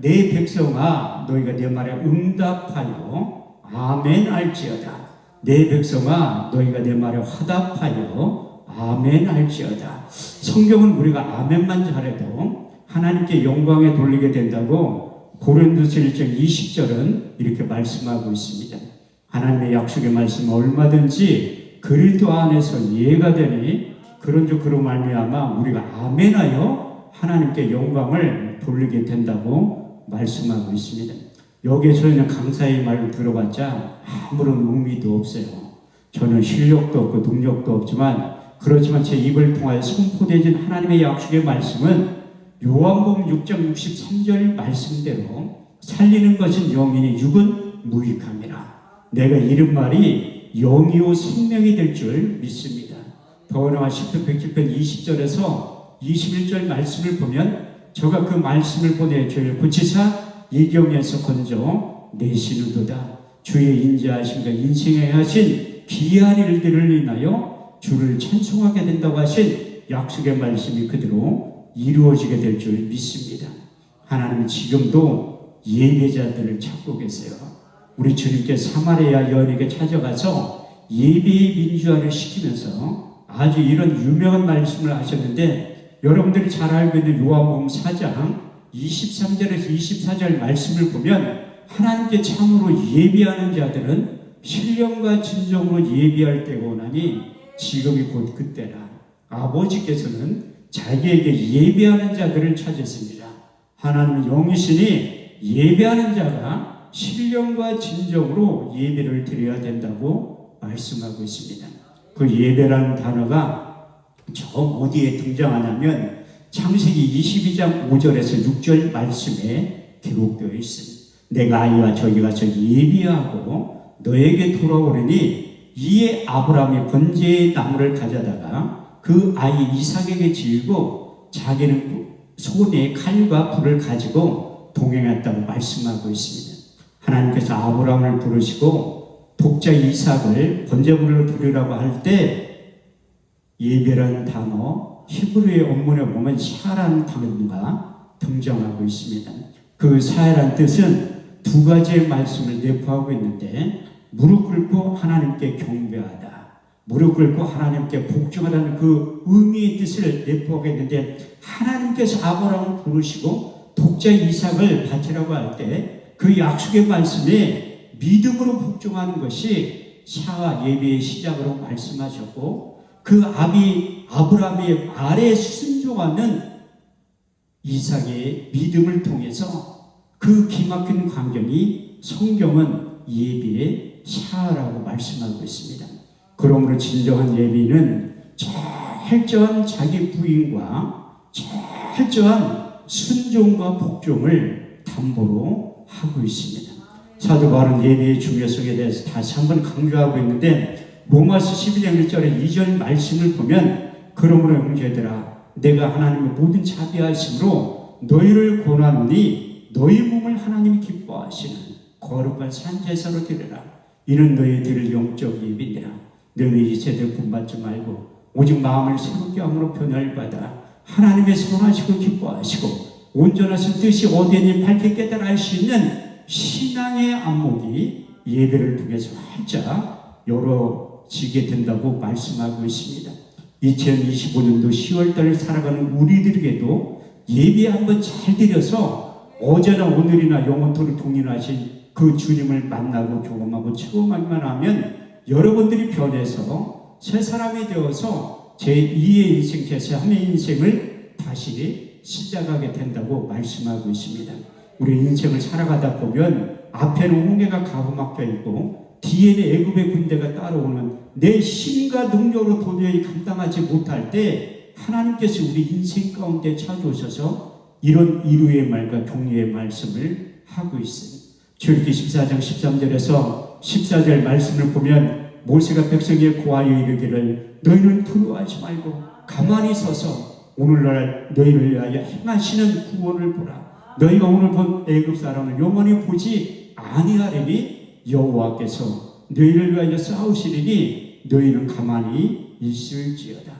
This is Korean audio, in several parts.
내 백성아 너희가 내 말에 응답하여 아멘 할지어다. 내 백성아 너희가 내 말에 화답하여 아멘 할지어다. 성경은 우리가 아멘만 잘해도 하나님께 영광에 돌리게 된다고 고린도서 1장 20절은 이렇게 말씀하고 있습니다. 하나님의 약속의 말씀은 얼마든지 그리스도 안에서 이해가 되니 그런즉 그로 말미암아 우리가 아멘하여 하나님께 영광을 돌리게 된다고 말씀하고 있습니다. 여기에서는 강사의 말을 들어봤자 아무런 의미도 없어요. 저는 실력도 없고 능력도 없지만 그렇지만 제 입을 통하여 선포되어진 하나님의 약속의 말씀은 요한복음 6장 63절 말씀대로 살리는 것은 영이니 육은 무익함이라. 내가 이른 말이 영이요 생명이 될 줄 믿습니다. 더구나 시편 107편 20절에서 21절 말씀을 보면 저가 그 말씀을 보내 저를 고치사 이경에서 건져 내시는도다. 주의 인자하심과 인생에 하신 귀한 일들을 인하여 주를 찬송하게 된다고 하신 약속의 말씀이 그대로 이루어지게 될 줄 믿습니다. 하나님은 지금도 예배자들을 찾고 계세요. 우리 주님께서 사마리아 여인에게 찾아가서 예배의 민주화를 시키면서 아주 이런 유명한 말씀을 하셨는데 여러분들이 잘 알고 있는 요한복음 4장 23절에서 24절 말씀을 보면 하나님께 참으로 예배하는 자들은 신령과 진정으로 예배할 때가 오나니 지금이 곧 그때라. 아버지께서는 자기에게 예배하는 자들을 찾으십니다. 하나님은 영이시니 예배하는 자가 신령과 진정으로 예배를 드려야 된다고 말씀하고 있습니다. 그 예배라는 단어가 저 어디에 등장하냐면 창세기 22장 5절에서 6절 말씀에 기록되어 있습니다. 내가 아이와 저기 가서 예비하고 너에게 돌아오리니 이에 아브라함이 번제의 나무를 가져다가 그 아이 이삭에게 지우고 자기는 손에 칼과 불을 가지고 동행했다고 말씀하고 있습니다. 하나님께서 아브라함을 부르시고 독자 이삭을 번제물로 드리라고 할 때 예배라는 단어 히브리의 원문에 보면 샤라는 단어가 등장하고 있습니다. 그 샤라는 뜻은 두 가지의 말씀을 내포하고 있는데 무릎 꿇고 하나님께 경배하다, 무릎 꿇고 하나님께 복종하다는 그 의미의 뜻을 내포하고 있는데 하나님께서 아브라함을 부르시고 독자 이삭을 바치라고 할 때 그 약속의 말씀에 믿음으로 복종하는 것이 샤와 예배의 시작으로 말씀하셨고 그 아브라함의 말에 순종하는 이삭의 믿음을 통해서 그 기막힌 광경이 성경은 예배의 샤라고 말씀하고 있습니다. 그러므로 진정한 예배는 철저한 자기 부인과 철저한 순종과 복종을 담보로 하고 있습니다. 사도 바울은 예배의 중요성에 대해서 다시 한번 강조하고 있는데 로마서 12장 1절의 2절 말씀을 보면 그러므로 형제들아 내가 하나님의 모든 자비하심으로 너희를 권하노니 너희 몸을 하나님이 기뻐하시는 거룩한 산제사로 드리라. 이는 너희 드릴 영적 예배니라. 너희 제대로 분받지 말고 오직 마음을 새롭게 함으로 변화를 받아 하나님의 선하시고 기뻐하시고 온전하신 뜻이 어디니 밝게 깨달아 알 수 있는 신앙의 안목이 예배를 통해서 활짝 열어지게 된다고 말씀하고 있습니다. 2025년도 10월달을 살아가는 우리들에게도 예배 한번 잘 드려서 어제나 오늘이나 영원토록 동일하신 그 주님을 만나고 경험하고 체험하기만 하면 여러분들이 변해서 새 사람이 되어서 제2의 인생, 제3의 인생을 다시 시작하게 된다고 말씀하고 있습니다. 우리 인생을 살아가다 보면 앞에는 홍해가 가로막혀 있고 뒤에는 애굽의 군대가 따라오는 내 힘과 능력으로 도저히 감당하지 못할 때 하나님께서 우리 인생 가운데 찾아오셔서 이런 이루의 말과 격려의 말씀을 하고 있습니다. 출애굽기 14장 13절에서 14절 말씀을 보면 모세가 백성에게 고하여 이르기를 너희는 두려워하지 말고 가만히 서서 오늘날 너희를 위하여 행하시는 구원을 보라. 너희가 오늘 본 애굽 사람을 영원히 보지 아니하리니 여호와께서 너희를 위하여 싸우시리니 너희는 가만히 있을지어다.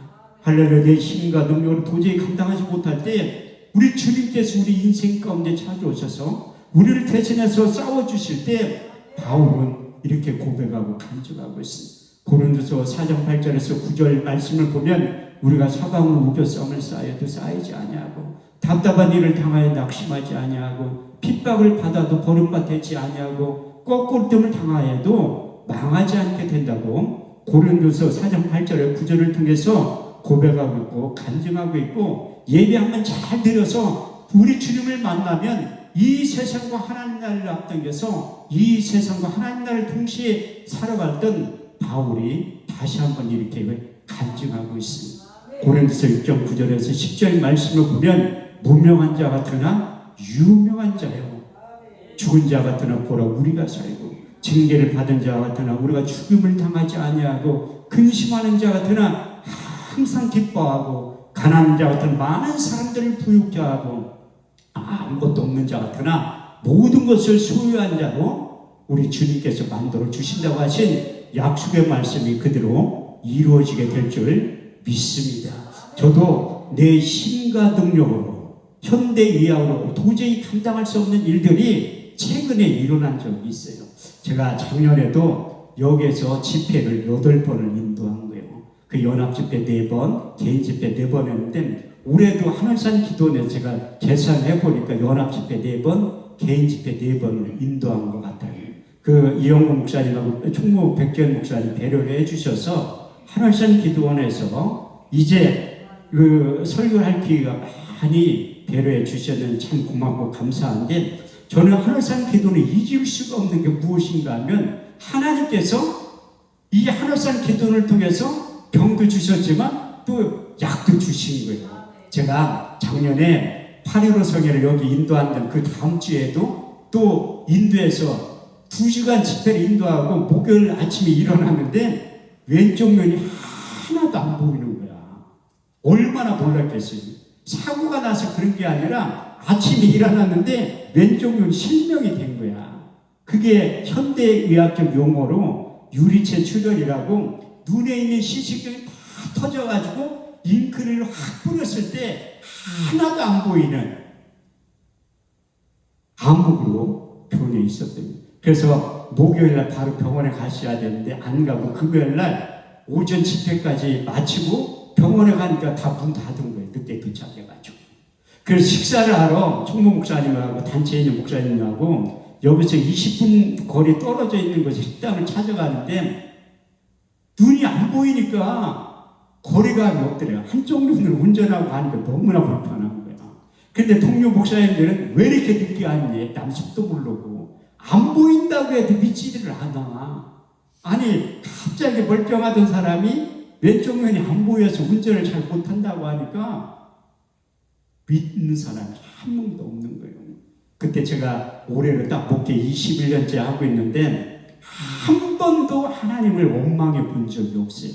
할렐루야. 내 힘과 능력으로 도저히 감당하지 못할 때 우리 주님께서 우리 인생 가운데 찾아오셔서 우리를 대신해서 싸워주실 때 바울은 이렇게 고백하고 간증하고 있습니다. 고린도서 4장 8절에서 9절 말씀을 보면 우리가 사방으로 우겨 썸을 쌓여도 쌓이지 아니하고 답답한 일을 당하여 낙심하지 아니하고 핍박을 받아도 버림받지 아니하고 거꾸름을 당하여도 망하지 않게 된다고 고린도서 4장 8절에 9절을 통해서 고백하고 있고 간증하고 있고 예배 한번 잘 드려서 우리 주님을 만나면 이 세상과 하나님 나라를 앞당겨서 이 세상과 하나님 나라를 동시에 살아갔던 바울이 다시 한번 이렇게 간증하고 있습니다. 고린도서 6장 9절에서 10절 말씀을 보면 무명한 자 같으나 유명한 자요 죽은 자 같으나 보라 우리가 살고 징계를 받은 자 같으나 우리가 죽음을 당하지 아니하고 근심하는 자 같으나 항상 기뻐하고 가난한 자 같은 많은 사람들을 부유케 하고 아무것도 없는 자 같으나 모든 것을 소유한 자로 우리 주님께서 만들어 주신다고 하신 약속의 말씀이 그대로 이루어지게 될 줄 믿습니다. 저도 내 힘과 능력으로 현대의학으로 도저히 감당할 수 없는 일들이 최근에 일어난 적이 있어요. 제가 작년에도 여기에서 집회를 8번을 인도한 거예요. 그 연합집회 4번, 개인집회 4번 했는데 올해도 하늘산 기도원에서 제가 계산해 보니까 연합집회 4번, 개인집회 4번을 인도한 것 같아요. 그 이영구 목사님하고 총무 백전 목사님 배려를 해주셔서 하늘산 기도원에서 이제 그 설교할 기회가 많이 배려해 주셨는데 참 고맙고 감사한데 저는 하늘산 기도는 잊을 수가 없는 게 무엇인가 하면 하나님께서 이 하늘산 기도를 통해서 병도 주셨지만 또 약도 주신 거예요. 제가 작년에 8.15 성회를 여기 인도한 그 다음 주에도 또 인도에서 2시간 집회를 인도하고 목요일 아침에 일어났는데 왼쪽 눈이 하나도 안 보이는 거야. 얼마나 놀랐겠어요. 사고가 나서 그런 게 아니라 아침에 일어났는데 왼쪽 눈이 실명이 된 거야. 그게 현대의학적 용어로 유리체 출혈이라고 눈에 있는 시식경이 다 터져가지고 잉크를 확 뿌렸을 때 하나도 안 보이는 암흑으로 변해 있었거든요. 그래서 목요일날 바로 병원에 가셔야 되는데 안 가고 금요일날 오전 집회까지 마치고 병원에 가니까 다 문 닫은 거예요. 그때 도착해가지고. 그래서 식사를 하러 총무 목사님하고 단체에 있는 목사님하고 여기서 20분 거리 떨어져 있는 곳에 식당을 찾아가는데 눈이 안 보이니까 거리가 없더래요. 한쪽 눈을 운전하고 가니까 너무나 불편한 거야. 근데 동료 목사님들은 왜 이렇게 늦게 왔니? 남식도 모르고 안 보인다고 해도 믿지를 않아. 아니 갑자기 멀쩡하던 사람이 왼쪽 눈이 안 보여서 운전을 잘 못한다고 하니까 믿는 사람이 한 명도 없는 거예요. 그때 제가 올해로 딱 목회 21년째 하고 있는데 한 번도 하나님을 원망해 본 적이 없어요.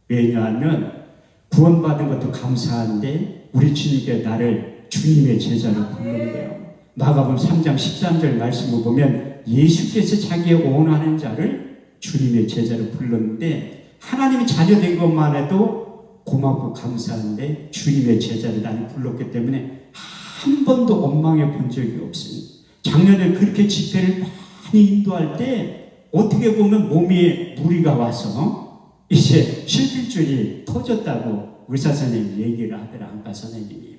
왜냐하면 구원받은 것도 감사한데 우리 주님께 나를 주님의 제자로 부르는 거예요. 마가복음 3장 13절 말씀을 보면 예수께서 자기의 원하는 자를 주님의 제자로 불렀는데 하나님이 자녀된 것만 해도 고맙고 감사한데 주님의 제자를 나는 불렀기 때문에 한 번도 원망해 본 적이 없습니다. 작년에 그렇게 집회를 많이 인도할 때 어떻게 보면 몸에 무리가 와서 이제 실핏줄이 터졌다고 의사 선생님이 얘기를 하더라. 안과 선생님이.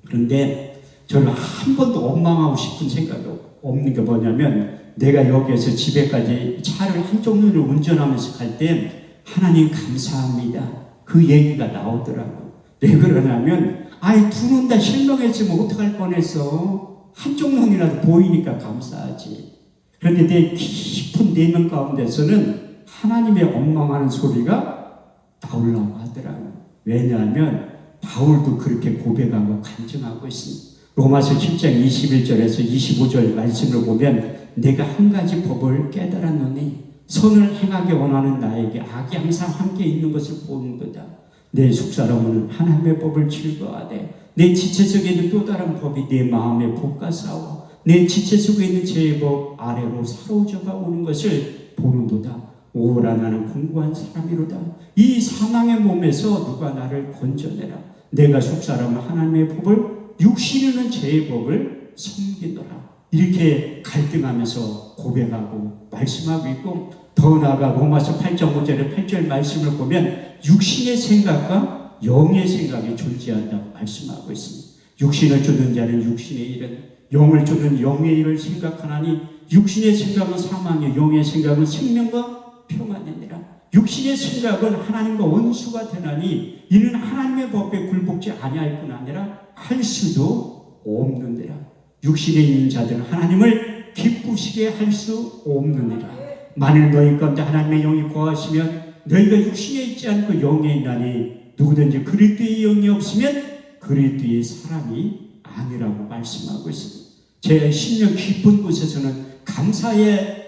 그런데 저는 한 번도 원망하고 싶은 생각이 없는 게 뭐냐면 내가 여기에서 집에까지 차를 한쪽 눈으로 운전하면서 갈 때 하나님 감사합니다. 그 얘기가 나오더라고. 왜 그러냐면 아이 두 눈 다 실명했으면 어떡할 뻔했어. 한쪽 눈이라도 보이니까 감사하지. 그런데 내 깊은 내면 가운데서는 하나님의 원망하는 소리가 나오려고 하더라고. 왜냐하면 바울도 그렇게 고백하고 간증하고 있습니다. 로마서 7장 21절에서 25절 말씀을 보면 내가 한 가지 법을 깨달았노니 선을 행하기 원하는 나에게 악이 항상 함께 있는 것을 보는도다. 내 속사람은 하나님의 법을 즐거워하되 내 지체 속에 있는 또 다른 법이 내 마음에 복과 싸워 내 지체 속에 있는 죄의 법 아래로 사로잡아 오는 것을 보는도다. 오라 나는 공고한 사람이로다. 이 사망의 몸에서 누가 나를 건져내라. 내가 속사람은 하나님의 법을 육신에는 죄의 법을 섬기노라. 이렇게 갈등하면서 고백하고 말씀하고 있고, 더 나아가 로마서 8장 5절에 8절 말씀을 보면 육신의 생각과 영의 생각이 존재한다고 말씀하고 있습니다. 육신을 쫓는 자는 육신의 일은, 영을 쫓는 영의 일을 생각하나니 육신의 생각은 사망이요 영의 생각은 생명과 평안이니라. 육신의 생각은 하나님과 원수가 되나니 이는 하나님의 법에 굴복지 아니할 뿐 아니라 할 수도 없느니라. 육신에 있는 자들은 하나님을 기쁘시게 할 수 없느니라. 만일 너희 가운데 하나님의 영이 거하시면 너희가 육신에 있지 않고 영에 있나니 누구든지 그리스도의 영이 없으면 그리스도의 사람이 아니라고 말씀하고 있습니다. 제 심령 깊은 곳에서는 감사의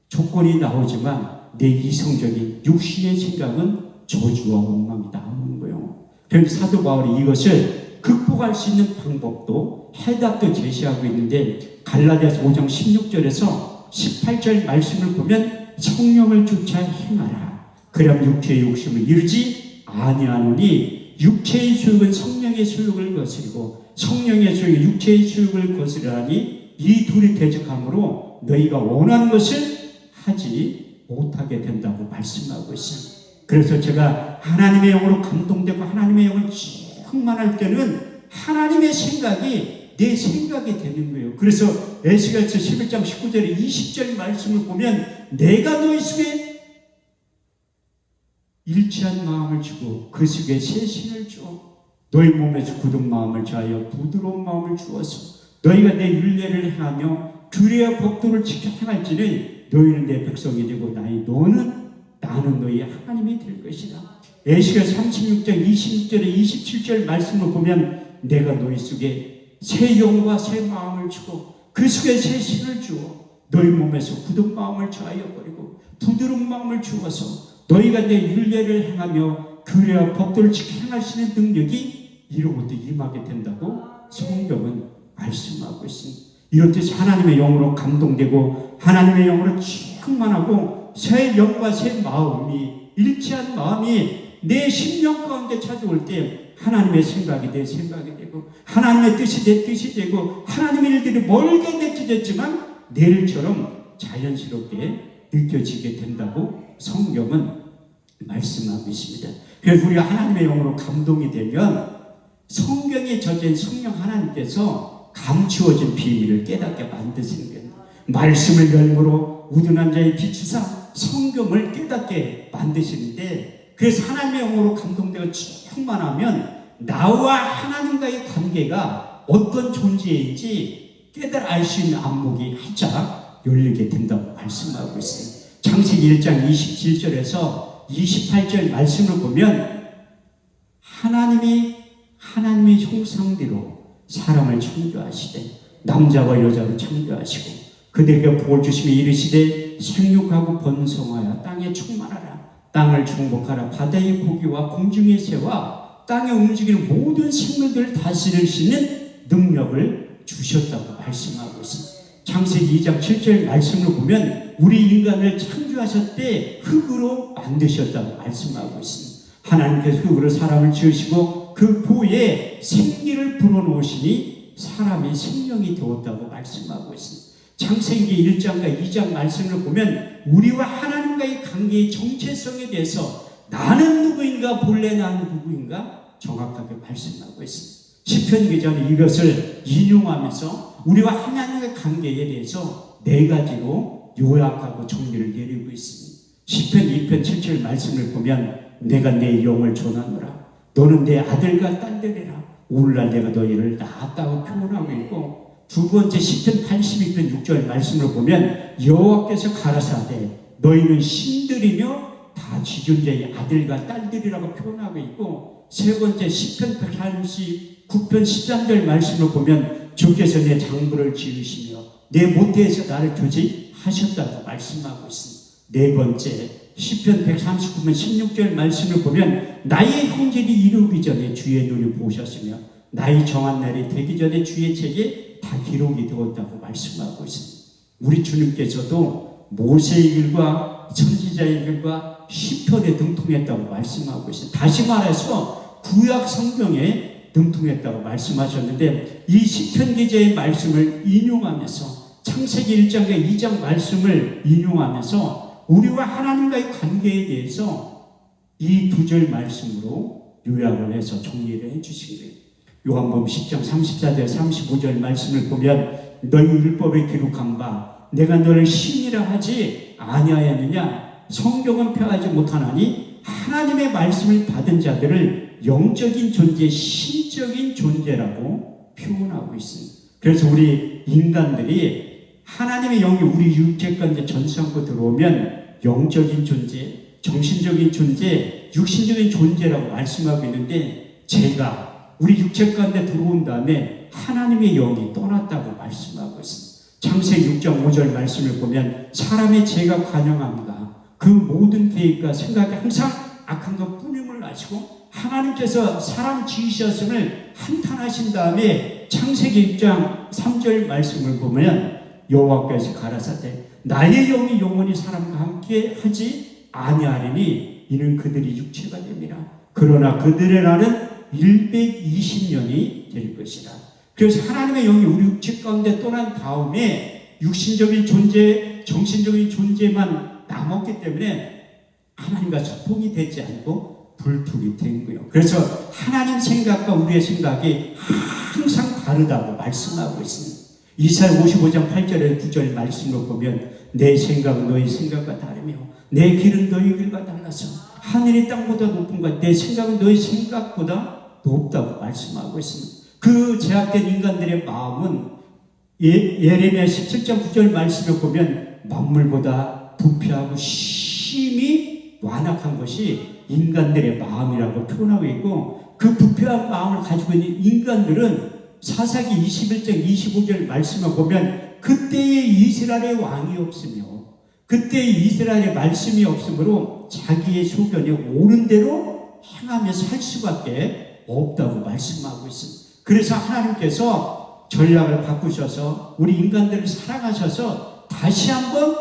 조건이 나오지만 내 이성적인 육신의 생각은 저주와 원망이 나오는 거예요. 그래서 사도 바울이 이것을 극복할 수 있는 방법도 해답도 제시하고 있는데, 갈라디아서 5장 16절에서 18절 말씀을 보면 성령을 쫓아 행하라. 그럼 육체의 욕심을 이루지 아니하노니 육체의 수욕은 성령의 수욕을 거스리고 성령의 수욕이 육체의 수욕을 거스르라니 이 둘이 대적함으로 너희가 원하는 것을 하지 못하게 된다고 말씀하고 있습니다. 그래서 제가 하나님의 영으로 감동되고 하나님의 영을 충만할 때는 하나님의 생각이 내 생각이 되는 거예요. 그래서 에스겔서 11장 19절에 20절 말씀을 보면 내가 너희 속에 일치한 마음을 주고 그 속에 새 신을 주어 너희 몸에서 굳은 마음을 자하여 부드러운 마음을 주어서 너희가 내 율례를 행하며 규례와 법도를 지켜 행할지는 너희는 내 백성이 되고 나는 너희 하나님이 될 것이다. 에스겔 36장 26절에 27절 말씀을 보면 내가 너희 속에 새 영과 새 마음을 주고 그 속에 새 신을 주어 너희 몸에서 굳은 마음을 자하여 버리고 부드러운 마음을 주어서 너희가 내 율례를 행하며 규례와 법도를 지켜 행할 수 있는 능력이 이로부터 임하게 된다고 성경은 말씀하고 있습니다. 이렇듯이 하나님의 영으로 감동되고 하나님의 영으로 충만하고 새 영과 새 마음이 일치한 마음이 내 심령 가운데 찾아올 때 하나님의 생각이 내 생각이 되고 하나님의 뜻이 내 뜻이 되고 하나님의 일들이 멀게 느껴졌지만 내 일처럼 자연스럽게 느껴지게 된다고 성경은 말씀하고 있습니다. 그래서 우리가 하나님의 영으로 감동이 되면 성경에 저진 성령 하나님께서 감추어진 비밀을 깨닫게 만드시는 거예요. 말씀을 열므로 우둔한 자의 비추사 성경을 깨닫게 만드시는데, 그래서 하나님의 영으로 감동되고 충만하면 나와 하나님과의 관계가 어떤 존재인지 깨달아 알 수 있는 안목이 활짝 열리게 된다고 말씀하고 있어요. 창세기 1장 27절에서 28절 말씀을 보면 하나님의 형상대로 사람을 창조하시되 남자와 여자로 창조하시고 그들에게 복을 주시며 이르시되 생육하고 번성하여 땅에 충만하라. 땅을 정복하라. 바다의 고기와 공중의 새와 땅에 움직이는 모든 생물들을 다스릴 수 있는 능력을 주셨다고 말씀하고 있습니다. 창세기 2장 7절 말씀을 보면 우리 인간을 창조하셨되 흙으로 만드셨다고 말씀하고 있습니다. 하나님께서 흙으로 사람을 지으시고 그 보에 생기를 불어넣으시니 사람이 생명이 되었다고 말씀하고 있습니다. 창세기 1장과 2장 말씀을 보면 우리와 하나님과의 관계의 정체성에 대해서 나는 누구인가, 본래 나는 누구인가 정확하게 말씀하고 있습니다. 시편 기자는 이것을 인용하면서 우리와 하나님의 관계에 대해서 4가지로 요약하고 정리를 내리고 있습니다. 시편 2편 7절 말씀을 보면 내가 내 영을 전하노라. 너는 내 아들과 딸들이라. 오늘날 내가 너희를 낳았다고 표현하고 있고, 두 번째 시편 82편 6절 말씀을 보면 여호와께서 가라사대 너희는 신들이며 다 지존자의 아들과 딸들이라고 표현하고 있고, 세 번째 시편 139편 13절 말씀을 보면 주께서 내 장부를 지으시며 내 모태에서 나를 조직하셨다고 말씀하고 있습니다. 네 번째 시편 139편 16절 말씀을 보면 나의 형질이 이루기 전에 주의 눈이 보셨으며 나의 정한 날이 되기 전에 주의 책에 다 기록이 되었다고 말씀하고 있습니다. 우리 주님께서도 모세의 길과 선지자의 길과 시편에 등통했다고 말씀하고 있습니다. 다시 말해서 구약 성경에 능통했다고 말씀하셨는데, 이 시편 기자의 말씀을 인용하면서 창세기 1장과 2장 말씀을 인용하면서 우리와 하나님과의 관계에 대해서 이 두 절 말씀으로 요약을 해서 정리를 해주신 거예요. 요한복음 10장 34절 35절 말씀을 보면 너희 율법에 기록한 바 내가 너를 신이라 하지 아니하였느냐. 성경은 표하지 못하나니 하나님의 말씀을 받은 자들을 영적인 존재, 신적인 존재라고 표현하고 있습니다. 그래서 우리 인간들이 하나님의 영이 우리 육체 가운데 전수하고 들어오면 영적인 존재, 정신적인 존재, 육신적인 존재라고 말씀하고 있는데, 제가 우리 육체 가운데 들어온 다음에 하나님의 영이 떠났다고 말씀하고 있습니다. 창세기 6장 5절 말씀을 보면 사람의 죄가 관영합니다. 그 모든 계획과 생각이 항상 악한 것 뿐임을 아시고 하나님께서 사람 지으셨음을 한탄하신 다음에 창세기 6장 3절 말씀을 보면 여호와께서 가라사대 나의 영이 영원히 사람과 함께 하지 아니하리니 이는 그들이 육체가 됨이라. 그러나 그들의 날은 120년이 될 것이다. 그래서 하나님의 영이 우리 육체 가운데 떠난 다음에 육신적인 존재, 정신적인 존재만 남았기 때문에 하나님과 소통이 되지 않고 불통이 된 거예요. 그래서 하나님 생각과 우리의 생각이 항상 다르다고 말씀하고 있습니다. 이사야 55장 8절에 9절 말씀을 보면 내 생각은 너희 생각과 다르며 내 길은 너희 길과 달라서 하늘이 땅보다 높은 것, 내 생각은 너희 생각보다 높다고 말씀하고 있습니다. 그 제약된 인간들의 마음은 예레미야 17장 9절 말씀을 보면 만물보다 부패하고 심히 완악한 것이 인간들의 마음이라고 표현하고 있고, 그 부패한 마음을 가지고 있는 인간들은 사사기 21장 25절 말씀을 보면 그때의 이스라엘의 왕이 없으며 그때의 이스라엘의 말씀이 없으므로 자기의 소견에 옳은 대로 행하며 살 수밖에 없다고 말씀하고 있습니다. 그래서 하나님께서 전략을 바꾸셔서 우리 인간들을 사랑하셔서 다시 한번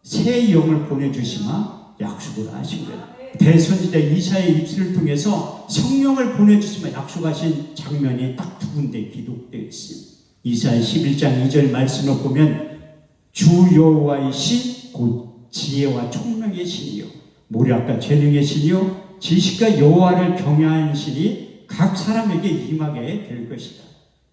새 영을 보내주시마 약속을 하신 거예요. 대선지자 이사야의 입술을 통해서 성령을 보내주시마 약속하신 장면이 딱 두 군데 기록되어 있습니다. 이사야 11장 2절 말씀을 보면 주 여호와의 신 곧 지혜와 총명의 신이요 모략과 재능의 신이요 지식과 여호와를 경외하는 신이 각 사람에게 임하게 될 것이다.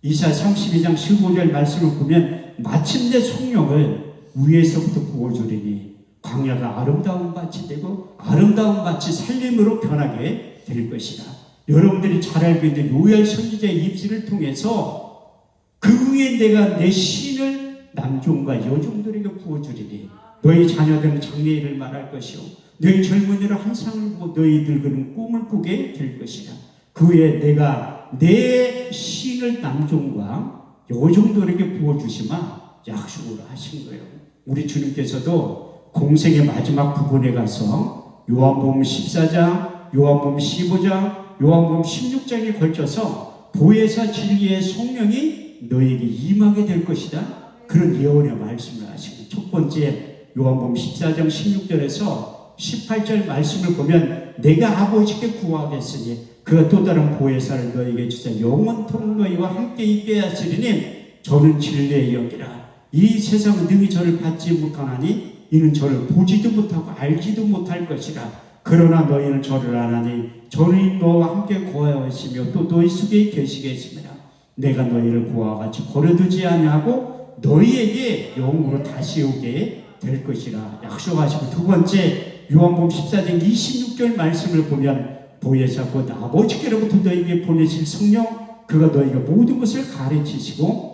이사야 32장 15절 말씀을 보면 마침내 성령을 위에서부터 부어주리니 광야가 아름다운 밭이 되고 아름다운 밭이 살림으로 변하게 될 것이다. 여러분들이 잘 알고 있는 요엘 선지자의 입술을 통해서 그 위에 내가 내 신을 남종과 여종들에게 부어주리니 너희 자녀들은 장래일을 말할 것이요 너희 젊은이를 환상을 보고 너희 늙은 꿈을 꾸게 될 것이다. 그 후에 내가 내 신을 남종과 여종들에게 부어주시마 약속을 하신 거예요. 우리 주님께서도 공생의 마지막 부분에 가서 요한복음 14장, 요한복음 15장, 요한복음 16장에 걸쳐서 보혜사 진리의 성령이 너에게 임하게 될 것이다. 그런 예언의 말씀을 하시고, 첫 번째 요한복음 14장 16절에서 18절 말씀을 보면 내가 아버지께 구하겠으니 그가 또 다른 보혜사를 너에게 주사 영원토록 너희와 함께 있게 하시리니 저는 진리의 영이라. 이 세상은 능히 저를 받지 못하나니 이는 저를 보지도 못하고 알지도 못할 것이라. 그러나 너희는 저를 아나니 저는 너와 함께 거하시며 또 너희 속에 계시겠습니다. 내가 너희를 그와 같이 버려두지 아니하고 너희에게 영으로 다시 오게 될 것이라 약속하시고, 두 번째 요한복음 14장 26절 말씀을 보면 보혜사 곧 아버지께로부터 너희에게 보내실 성령 그가 너희가 모든 것을 가르치시고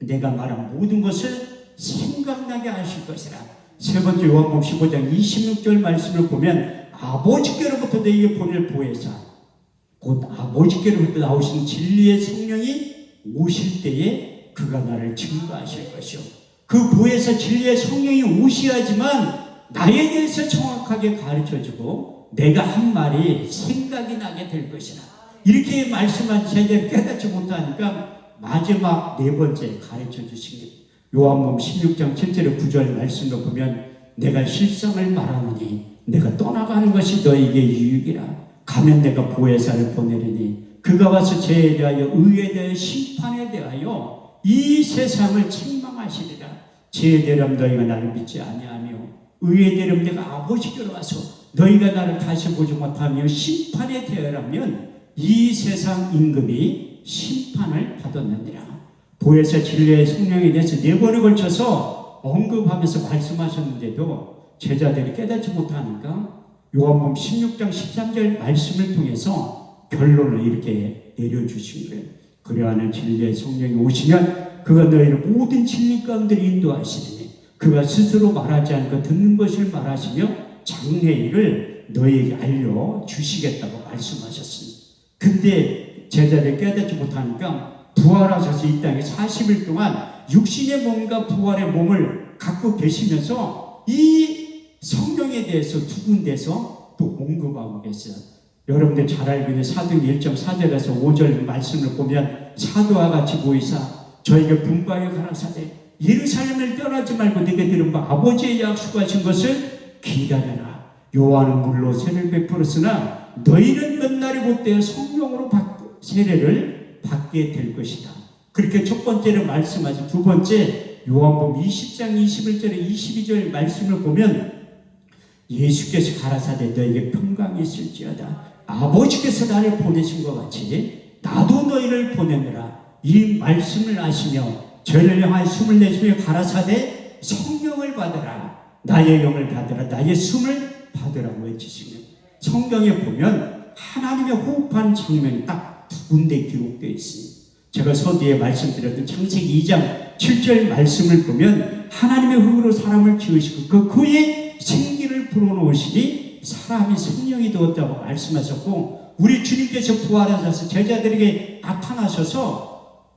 내가 말한 모든 것을 생각나게 하실 것이라. 세 번째 요한복음 15장 26절 말씀을 보면 아버지께로부터 너희에게 보낼 보혜사 곧 아버지께로부터 나오신 진리의 성령이 오실 때에 그가 나를 증거하실 것이요. 그 보혜사 진리의 성령이 오셔야지만 나에 대해서 정확하게 가르쳐주고 내가 한 말이 생각이 나게 될 것이라. 이렇게 말씀한 제대로 깨닫지 못하니까 마지막 네 번째 가르쳐 주신 게 요한복음 16장 7절에 9절 말씀을 보면 내가 실상을 말하노니 내가 떠나가는 것이 너에게 유익이라. 가면 내가 보혜사를 보내리니 그가 와서 죄에 대하여 의에 대하여 심판에 대하여 이 세상을 책망하시리라. 죄에 대하여 너희가 나를 믿지 아니하며 의에 대하여 내가 아버지께로 와서 너희가 나를 다시 보지 못하며 심판에 대하여라면 이 세상 임금이 심판을 받았느니라. 보혜사 진리의 성령에 대해서 4번에 걸쳐서 언급하면서 말씀하셨는데도 제자들이 깨닫지 못하니까 요한복음 16장 13절 말씀을 통해서 결론을 이렇게 내려주신 거예요. 그러하는 진리의 성령이 오시면 그가 너희를 모든 진리 가운데 인도하시리니 그가 스스로 말하지 않고 듣는 것을 말하시며 장래일을 너희에게 알려주시겠다고 말씀하셨습니다. 근데 제자들이 깨닫지 못하니까 부활하셔서 이 땅에 40일 동안 육신의 몸과 부활의 몸을 갖고 계시면서 이 성경에 대해서 두 군데서 또 언급하고 계세요. 여러분들 잘 알고 있는 사도행 1.4절에서 5절 말씀을 보면 사도와 같이 보이사 저에게 분바에 가라사대 예루살렘을 떠나지 말고 네게 들은 바 아버지의 약속하신 것을 기다려라. 요한은 물로 세례를 베풀었으나 너희는 몇 날이 못되어 성령으로 세례를 받게 될 것이다. 그렇게 첫 번째로 말씀하신 두 번째 요한복음 20장 21절에 22절 말씀을 보면 예수께서 가라사대 너에게 평강이 있을지어다. 아버지께서 나를 보내신 것 같이 나도 너희를 보내느라. 이 말씀을 아시며 저희를 향하여 숨을 내쉬며 가라사대 성령을 받으라. 나의 영을 받으라. 나의 숨을 받으라고 외치시며 성경에 보면 하나님의 호흡하는 장면이 딱 두 군데 기록되어 있습니다. 제가 서두에 말씀드렸던 창세기 2장 7절 말씀을 보면 하나님의 흙으로 사람을 지으시고 그의 생기를 불어넣으시니 사람이 생명이 되었다고 말씀하셨고 우리 주님께서 부활하셔서 제자들에게 나타나셔서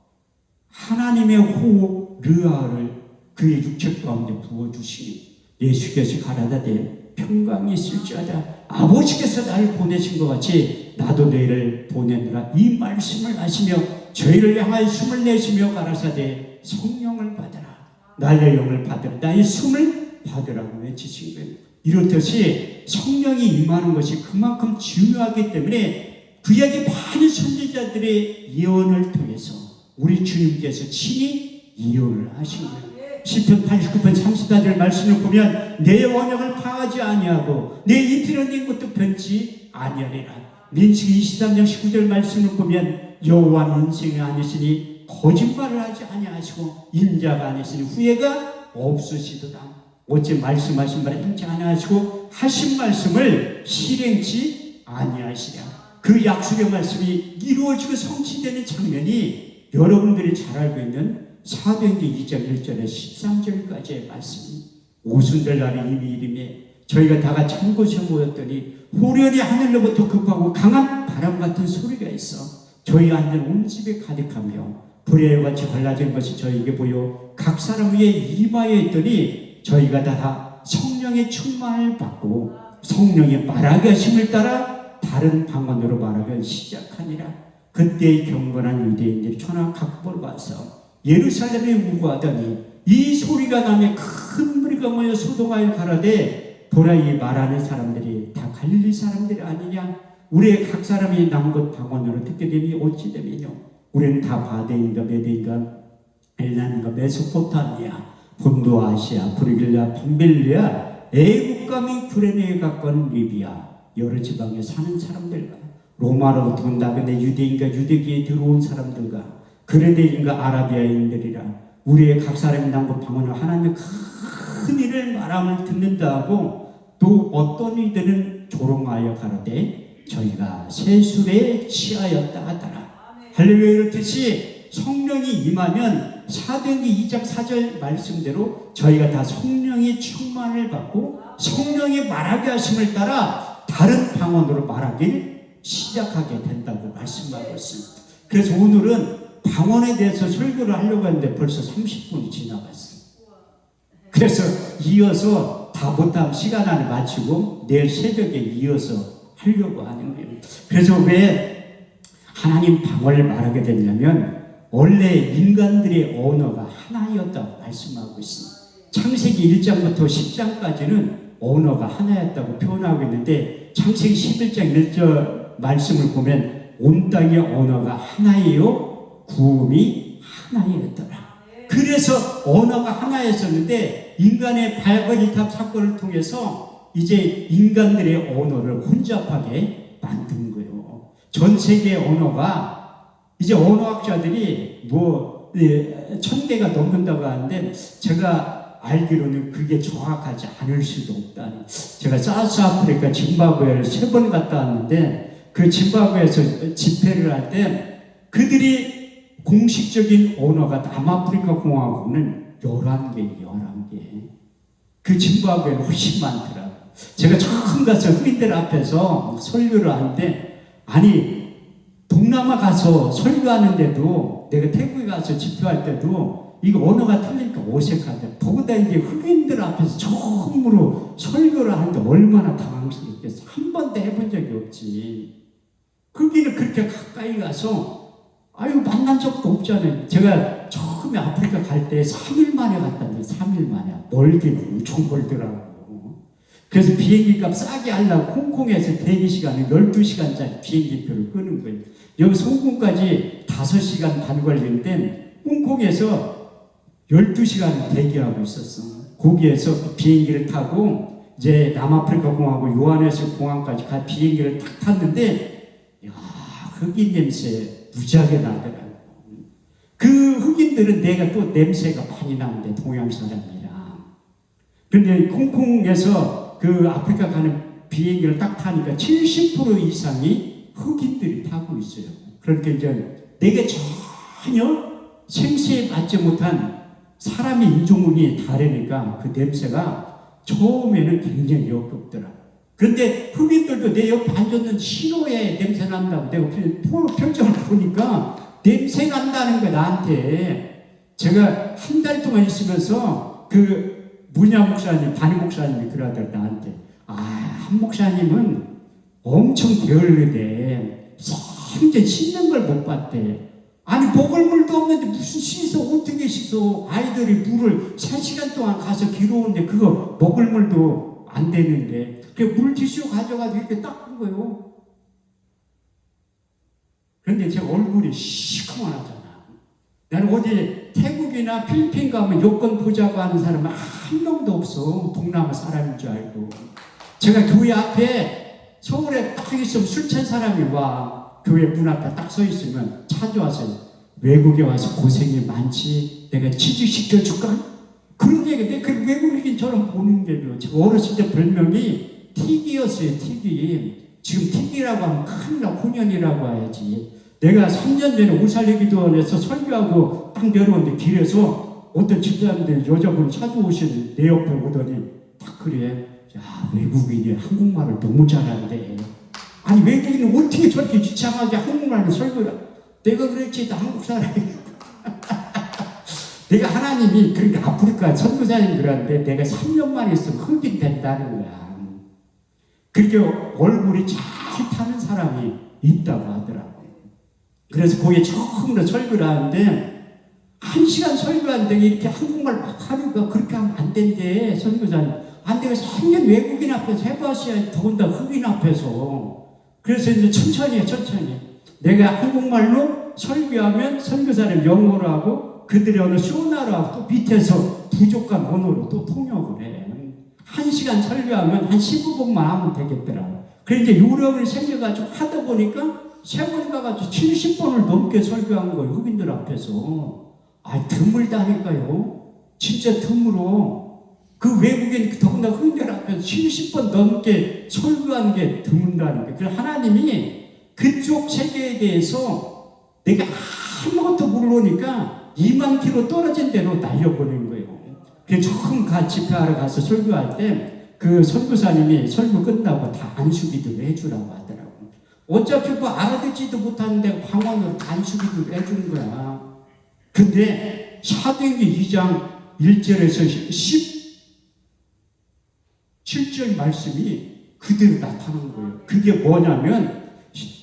하나님의 호흡 르아를 그의 육체 가운데 부어주시니 예수께서 가라사대 평강이 있을지어다. 아버지께서 나를 보내신 것 같이 나도 너희를 보내느라. 이 말씀을 하시며 저희를 향하여 숨을 내쉬며 가라사대 성령을 받으라. 나의 영을 받으라. 나의 숨을 받으라고 외치신 거예요. 이렇듯이 성령이 임하는 것이 그만큼 중요하기 때문에 구약의 많은 선지자들의 예언을 통해서 우리 주님께서 친히 예언을 하신 거예요. 시편 89편 34절 말씀을 보면 내 언약을 파하지 아니하고 내 입히는 된 것도 변치 아니하리라. 민수기 23장 19절 말씀을 보면 여호와는 인생이 아니시니 거짓말을 하지 아니하시고 인자가 아니시니 후회가 없으시도다. 어째 말씀하신 바를 행치 아니하시고 하신 말씀을 실행치 아니하시랴. 그 약속의 말씀이 이루어지고 성취되는 장면이 여러분들이 잘 알고 있는 사도행전 2장 1절에 13절까지의 말씀이 오순절 날이 이미 이름에 저희가 다 같이 한 곳에 모였더니 호련히 하늘로부터 급하고 강한 바람 같은 소리가 있어 저희 앉은 온 집에 가득하며 불의 같이 갈라진 것이 저희에게 보여 각 사람 위에 이마에 있더니 저희가 다 성령의 충만을 받고 성령의 말하게 하심을 따라 다른 방언으로 말하기 시작하니라. 그때 경건한 유대인들이 천하 각국을 와서 예루살렘에 우거하더니 이 소리가 나며 큰 무리가 모여 소동하여 가라되 보라 이 말하는 사람들이 다 갈릴리 사람들이 아니냐. 우리의 각 사람이 남곳 방언으로 듣게 되니 어찌 되면요. 우리는 다 바데인가 메데인가 엘란인가 메소포타미아 본도 아시아 브리길라 밤빌리아 애국과 및 구레네에 가까운 리비아 여러 지방에 사는 사람들과 로마로부터 온 나그네 유대인과 유대기에 들어온 사람들과 그레데인과 아라비아인들이라 우리의 각 사람이 남고 방언을 하나님의 큰 일을 말함을 듣는다 하고 또 어떤 이들은 조롱하여 가로되 저희가 세술에 취하였다 하더라. 할렐루야. 이렇듯이 성령이 임하면 사도행전 2장 4절 말씀대로 저희가 다 성령의 충만을 받고 성령의 말하게 하심을 따라 다른 방언으로 말하길 시작하게 된다고 말씀하고 있습니다. 그래서 오늘은 방언에 대해서 설교를 하려고 했는데 벌써 30분이 지나갔어요. 그래서 이어서 다 못하면 시간 안에 마치고 내일 새벽에 이어서 하려고 하는 거예요. 그래서 왜 하나님 방언을 말하게 됐냐면 원래 인간들의 언어가 하나였다고 말씀하고 있습니다. 창세기 1장부터 10장까지는 언어가 하나였다고 표현하고 있는데 창세기 11장 1절 말씀을 보면 온 땅의 언어가 하나예요, 구음이 하나였더라. 그래서 언어가 하나였었는데 인간의 발버리탑 사건을 통해서 이제 인간들의 언어를 혼잡하게 만든 거예요. 전 세계 언어가 이제 언어학자들이 뭐 1000개가 넘는다고 하는데 제가 알기로는 그게 정확하지 않을 수도 없다. 제가 사우스 아프리카 짐바브웨를 3번 갔다 왔는데 그 짐바브웨에서 집회를 할 때 그들이 공식적인 언어가 남아프리카 공화국은 11개. 그 짐바브웨는 훨씬 많더라고요. 제가 처음 가서 흑인들 앞에서 설교를 하는데, 아니, 동남아 가서 설교하는데도, 내가 태국에 가서 집회할 때도, 이거 언어가 틀리니까 어색한데, 더구나 이제 흑인들 앞에서 처음으로 설교를 하는데 얼마나 당황스럽겠어. 한 번도 해본 적이 없지. 흑인을 그렇게 가까이 가서, 아유, 만난 적도 없잖아요. 제가 처음에 아프리카 갈 때 3일 만에 갔다는데 3일 만에. 멀기는 엄청 멀더라고요. 그래서 비행기 값 싸게 하려고 홍콩에서 대기 시간을 12시간짜리 비행기표를 끄는 거예요. 여기서 홍콩까지 5시간 반 걸리는데 홍콩에서 12시간 대기하고 있었어. 거기에서 비행기를 타고 이제 남아프리카 공화국 요하네스부르크 공항까지 가 비행기를 탁 탔는데, 야, 흑인 냄새 무지하게 나더라고요. 그 흑인들은 내가 또 냄새가 많이 나는데 동양 사람이라. 근데 홍콩에서 그 아프리카 가는 비행기를 딱 타니까 70% 이상이 흑인들이 타고 있어요. 그러니까 이제 내가 전혀 생수에 맞지 못한 사람의 인종이 다르니까 그 냄새가 처음에는 굉장히 역겹더라. 그런데 흑인들도 내 옆에 앉았는 신호에 냄새 난다고 내가 표정을 보니까 냄새 난다는 거야, 나한테. 제가 한 달 동안 있으면서 그 문야 목사님, 반이 목사님이 그러더라, 나한테. 아, 한 목사님은 엄청 게을르대. 생전 씻는 걸 못 봤대. 아니, 먹을 물도 없는데 무슨 씻어, 어떻게 씻어. 아이들이 물을 3시간 동안 가서 길어오는데 그거 먹을 물도 안 되는데. 그 물티슈 가져가서 이렇게 닦은 거예요. 그런데 제 얼굴이 시커먼하잖아. 나는 어디 태국이나 필리핀 가면 여권 보자고 하는 사람은 한 명도 없어. 동남아 사람인 줄 알고. 제가 교회 앞에 서울에 딱 있으면 술 취한 사람이 와. 교회 문 앞에 딱 서 있으면 찾아와서 외국에 와서 고생이 많지. 내가 취직시켜줄까? 그런 얘기, 내가 그 외국인처럼 보는 게요. 제가 어렸을 때 별명이 틱이었어요, 틱이. 지금 틱이라고 하면 큰일 나, 혼연이라고 해야지. 내가 3년 전에 오살리기도원에서 설교하고 딱 내려오는데 길에서 어떤 집사람들 여자분 찾아오시는 내 옆에 오더니 딱 그래. 야, 외국인이 한국말을 너무 잘하는데. 아니, 외국인은 어떻게 저렇게 지창하게 한국말로 설교를. 내가 그랬지, 나 한국 사람이. 내가 하나님이 그러니까 아프리카 선교사님 그러는데 내가 3년 만에 있으면 흑인 된다는 거야. 그렇게 얼굴이 잘 타는 사람이 있다고 하더라고요. 그래서 거기에 처음으로 설교를 하는데 1시간 설교하는데 이렇게 한국말 막 하니까 그렇게 하면 안 된대, 선교사님. 안 돼, 생전 외국인 앞에서 해봐셔야지, 더군다나 흑인 앞에서. 그래서 이제 천천히 해, 천천히. 내가 한국말로 설교하면 선교사님 영어로 하고 그들의 언어 쇼나로 하고 또 밑에서 부족한 언어로 또 통역을 해. 1시간 설교하면 한 15분만 하면 되겠더라고. 그래서 이제 요령을 생겨가지고 하다 보니까 3번 가가지고 70번을 넘게 설교한 거예요, 흑인들 앞에서. 아, 드물다니까요. 진짜 드물어. 그 외국인, 더군다나 흑인들 앞에서 70번 넘게 설교한 게 드문다니까. 그래서 하나님이 그쪽 세계에 대해서 내가 아무것도 모르니까 2만 킬로 떨어진 데로 날려버린 거예요. 그래서 처음 집회하러 가서 설교할 때 그 선교사님이 설교 끝나고 다 안수기도를 해주라고 하더라고. 어차피 뭐 알아듣지도 못하는데 방언으로 안수기도를 해주는 거야. 근데 사도행전 2장 1절에서 17절 말씀이 그대로 나타난 거예요. 그게 뭐냐면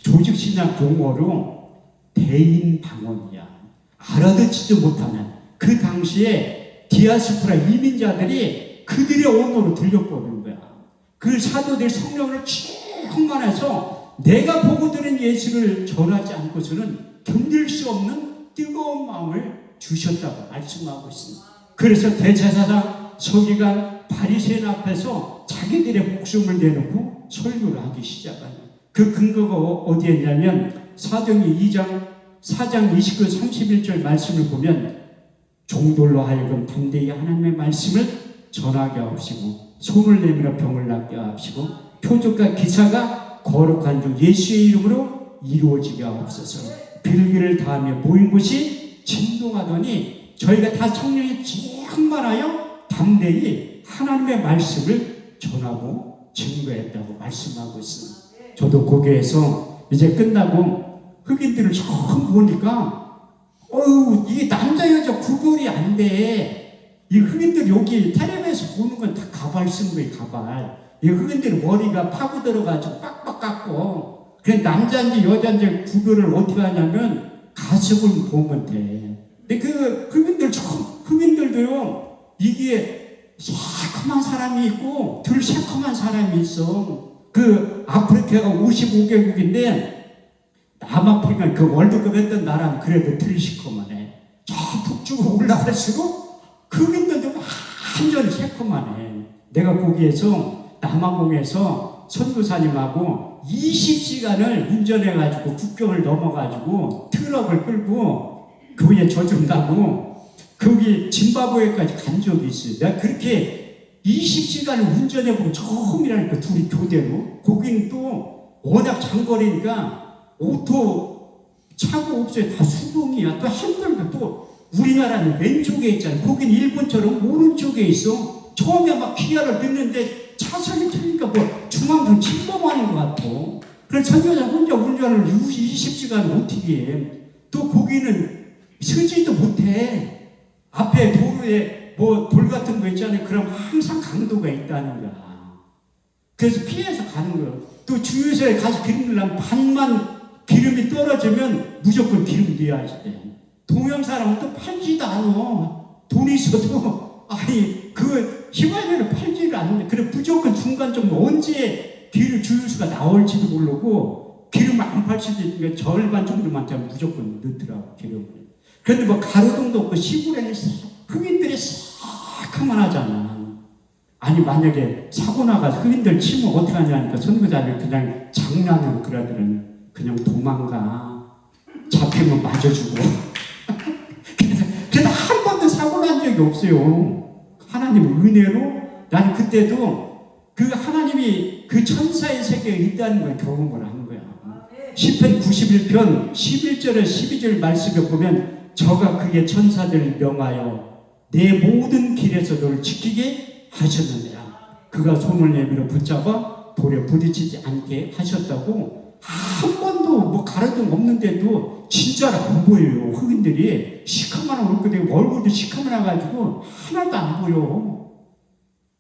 조직신학 용어로 대인 방언이야. 알아듣지도 못하는 그 당시에 디아스포라 이민자들이 그들의 언어로 들려버린 거야. 그 사도들 성령을 충만해서 내가 보고 들은 예수를 전하지 않고서는 견딜 수 없는 뜨거운 마음을 주셨다고 말씀하고 있습니다. 그래서 대제사장 서기관 바리새인 앞에서 자기들의 목숨을 내놓고 설교를 하기 시작하니 그 근거가 어디에 있냐면 사도행전 2장 4장 29, 31절 말씀을 보면 종들로 하여금 담대히 하나님의 말씀을 전하게 하시고 손을 내밀어 병을 낫게 하시고 표적과 기사가 거룩한 주 예수의 이름으로 이루어지게 하옵소서. 빌기를 다하며 모인 곳이 진동하더니 저희가 다 성령이 충만하여 담대히 하나님의 말씀을 전하고 증거했다고 말씀하고 있습니다. 저도 거기에서 이제 끝나고 흑인들을 처음 보니까 이게 남자 여자 구별이 안 돼. 이 흑인들 여기 텔레비에서 보는 건 다 가발 쓴 거예요. 가발. 이 흑인들 머리가 파고 들어가지고 빡빡 깎고 그 남자인지 여자인지 구별을 어떻게 하냐면 가슴을 보면 돼. 근데 그 흑인들도요 이게 새콤한 사람이 있고 덜 새콤한 사람이 있어. 그 아프리카가 55개국인데 남아프리카 그 월드컵 했던 나라는 그래도 덜 시커먼해. 저 북쪽으로 올라갈수록 흑인들도 완전히 새콤하네. 내가 거기에서 남아공에서 선교사님하고 20시간을 운전해가지고 국경을 넘어가지고 트럭을 끌고 교회 져준다고 거기 짐바브웨까지 간 적이 있어요. 내가 그렇게 20시간을 운전해보고 처음이라니까 둘이 교대로. 거긴 또 워낙 장거리니까 오토 차고 없어요. 다 수동이야. 또 핸들도 또 우리나라는 왼쪽에 있잖아요. 거긴 일본처럼 오른쪽에 있어. 처음에 막 기아를 넣는데 차선이 틀리니까 뭐 중앙선 침범하는 것 같아. 그래서 선교사 혼자 운전을 20시간 어떻게 해. 또 거기는 서지도 못해. 앞에 도로에 뭐 돌 같은 거 있잖아요. 그럼 항상 강도가 있다는 거야. 그래서 피해서 가는 거예요. 또 주유소에 가서 기름 넣으려면 반만 기름이 떨어지면 무조건 기름 넣어야지 돼. 동양 사람은 또 팔지도 않아. 돈이 있어도 아니 그 휘발유를 팔지를 않는데 그래 무조건 중간 정도 언제 기름 주유소가 나올지도 모르고 기름을 안 팔 수도 있으니까 절반 정도만 되면 무조건 넣더라고 기름을. 그런데 뭐 가로등도 없고 시골에는 흑인들이 새카만 하잖아. 아니 만약에 사고 나가서 흑인들 치면 어떻게 하냐니까 선교사들 그냥 장난으로 그러더니 그냥 도망가. 잡히면 맞아주고. 그래서 한 번도 사고 난 적이 없어요. 하나님 은혜로 나는 그때도 그 하나님이 그 천사의 세계에 있다는 걸 경험을 한 거야. 시편 91편 11절에 12절 말씀에 보면 저가 그의 천사들을 명하여 내 모든 길에서 너를 지키게 하셨느니라. 그가 손을 내밀어 붙잡아 돌에 부딪히지 않게 하셨다고. 한 번도 뭐 가르침 없는데도 진짜로 안 보여요. 흑인들이 시커먼 얼굴도 시커먼해가지고 하나도 안 보여.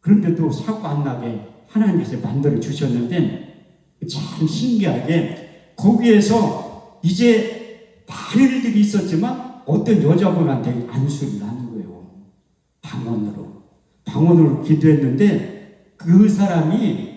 그런데도 사고 안 나게 하나님께서 만들어 주셨는데 참 신기하게 거기에서 이제 많은 일들이 있었지만 어떤 여자분한테 안수를 하는 거예요. 방언으로 기도했는데 그 사람이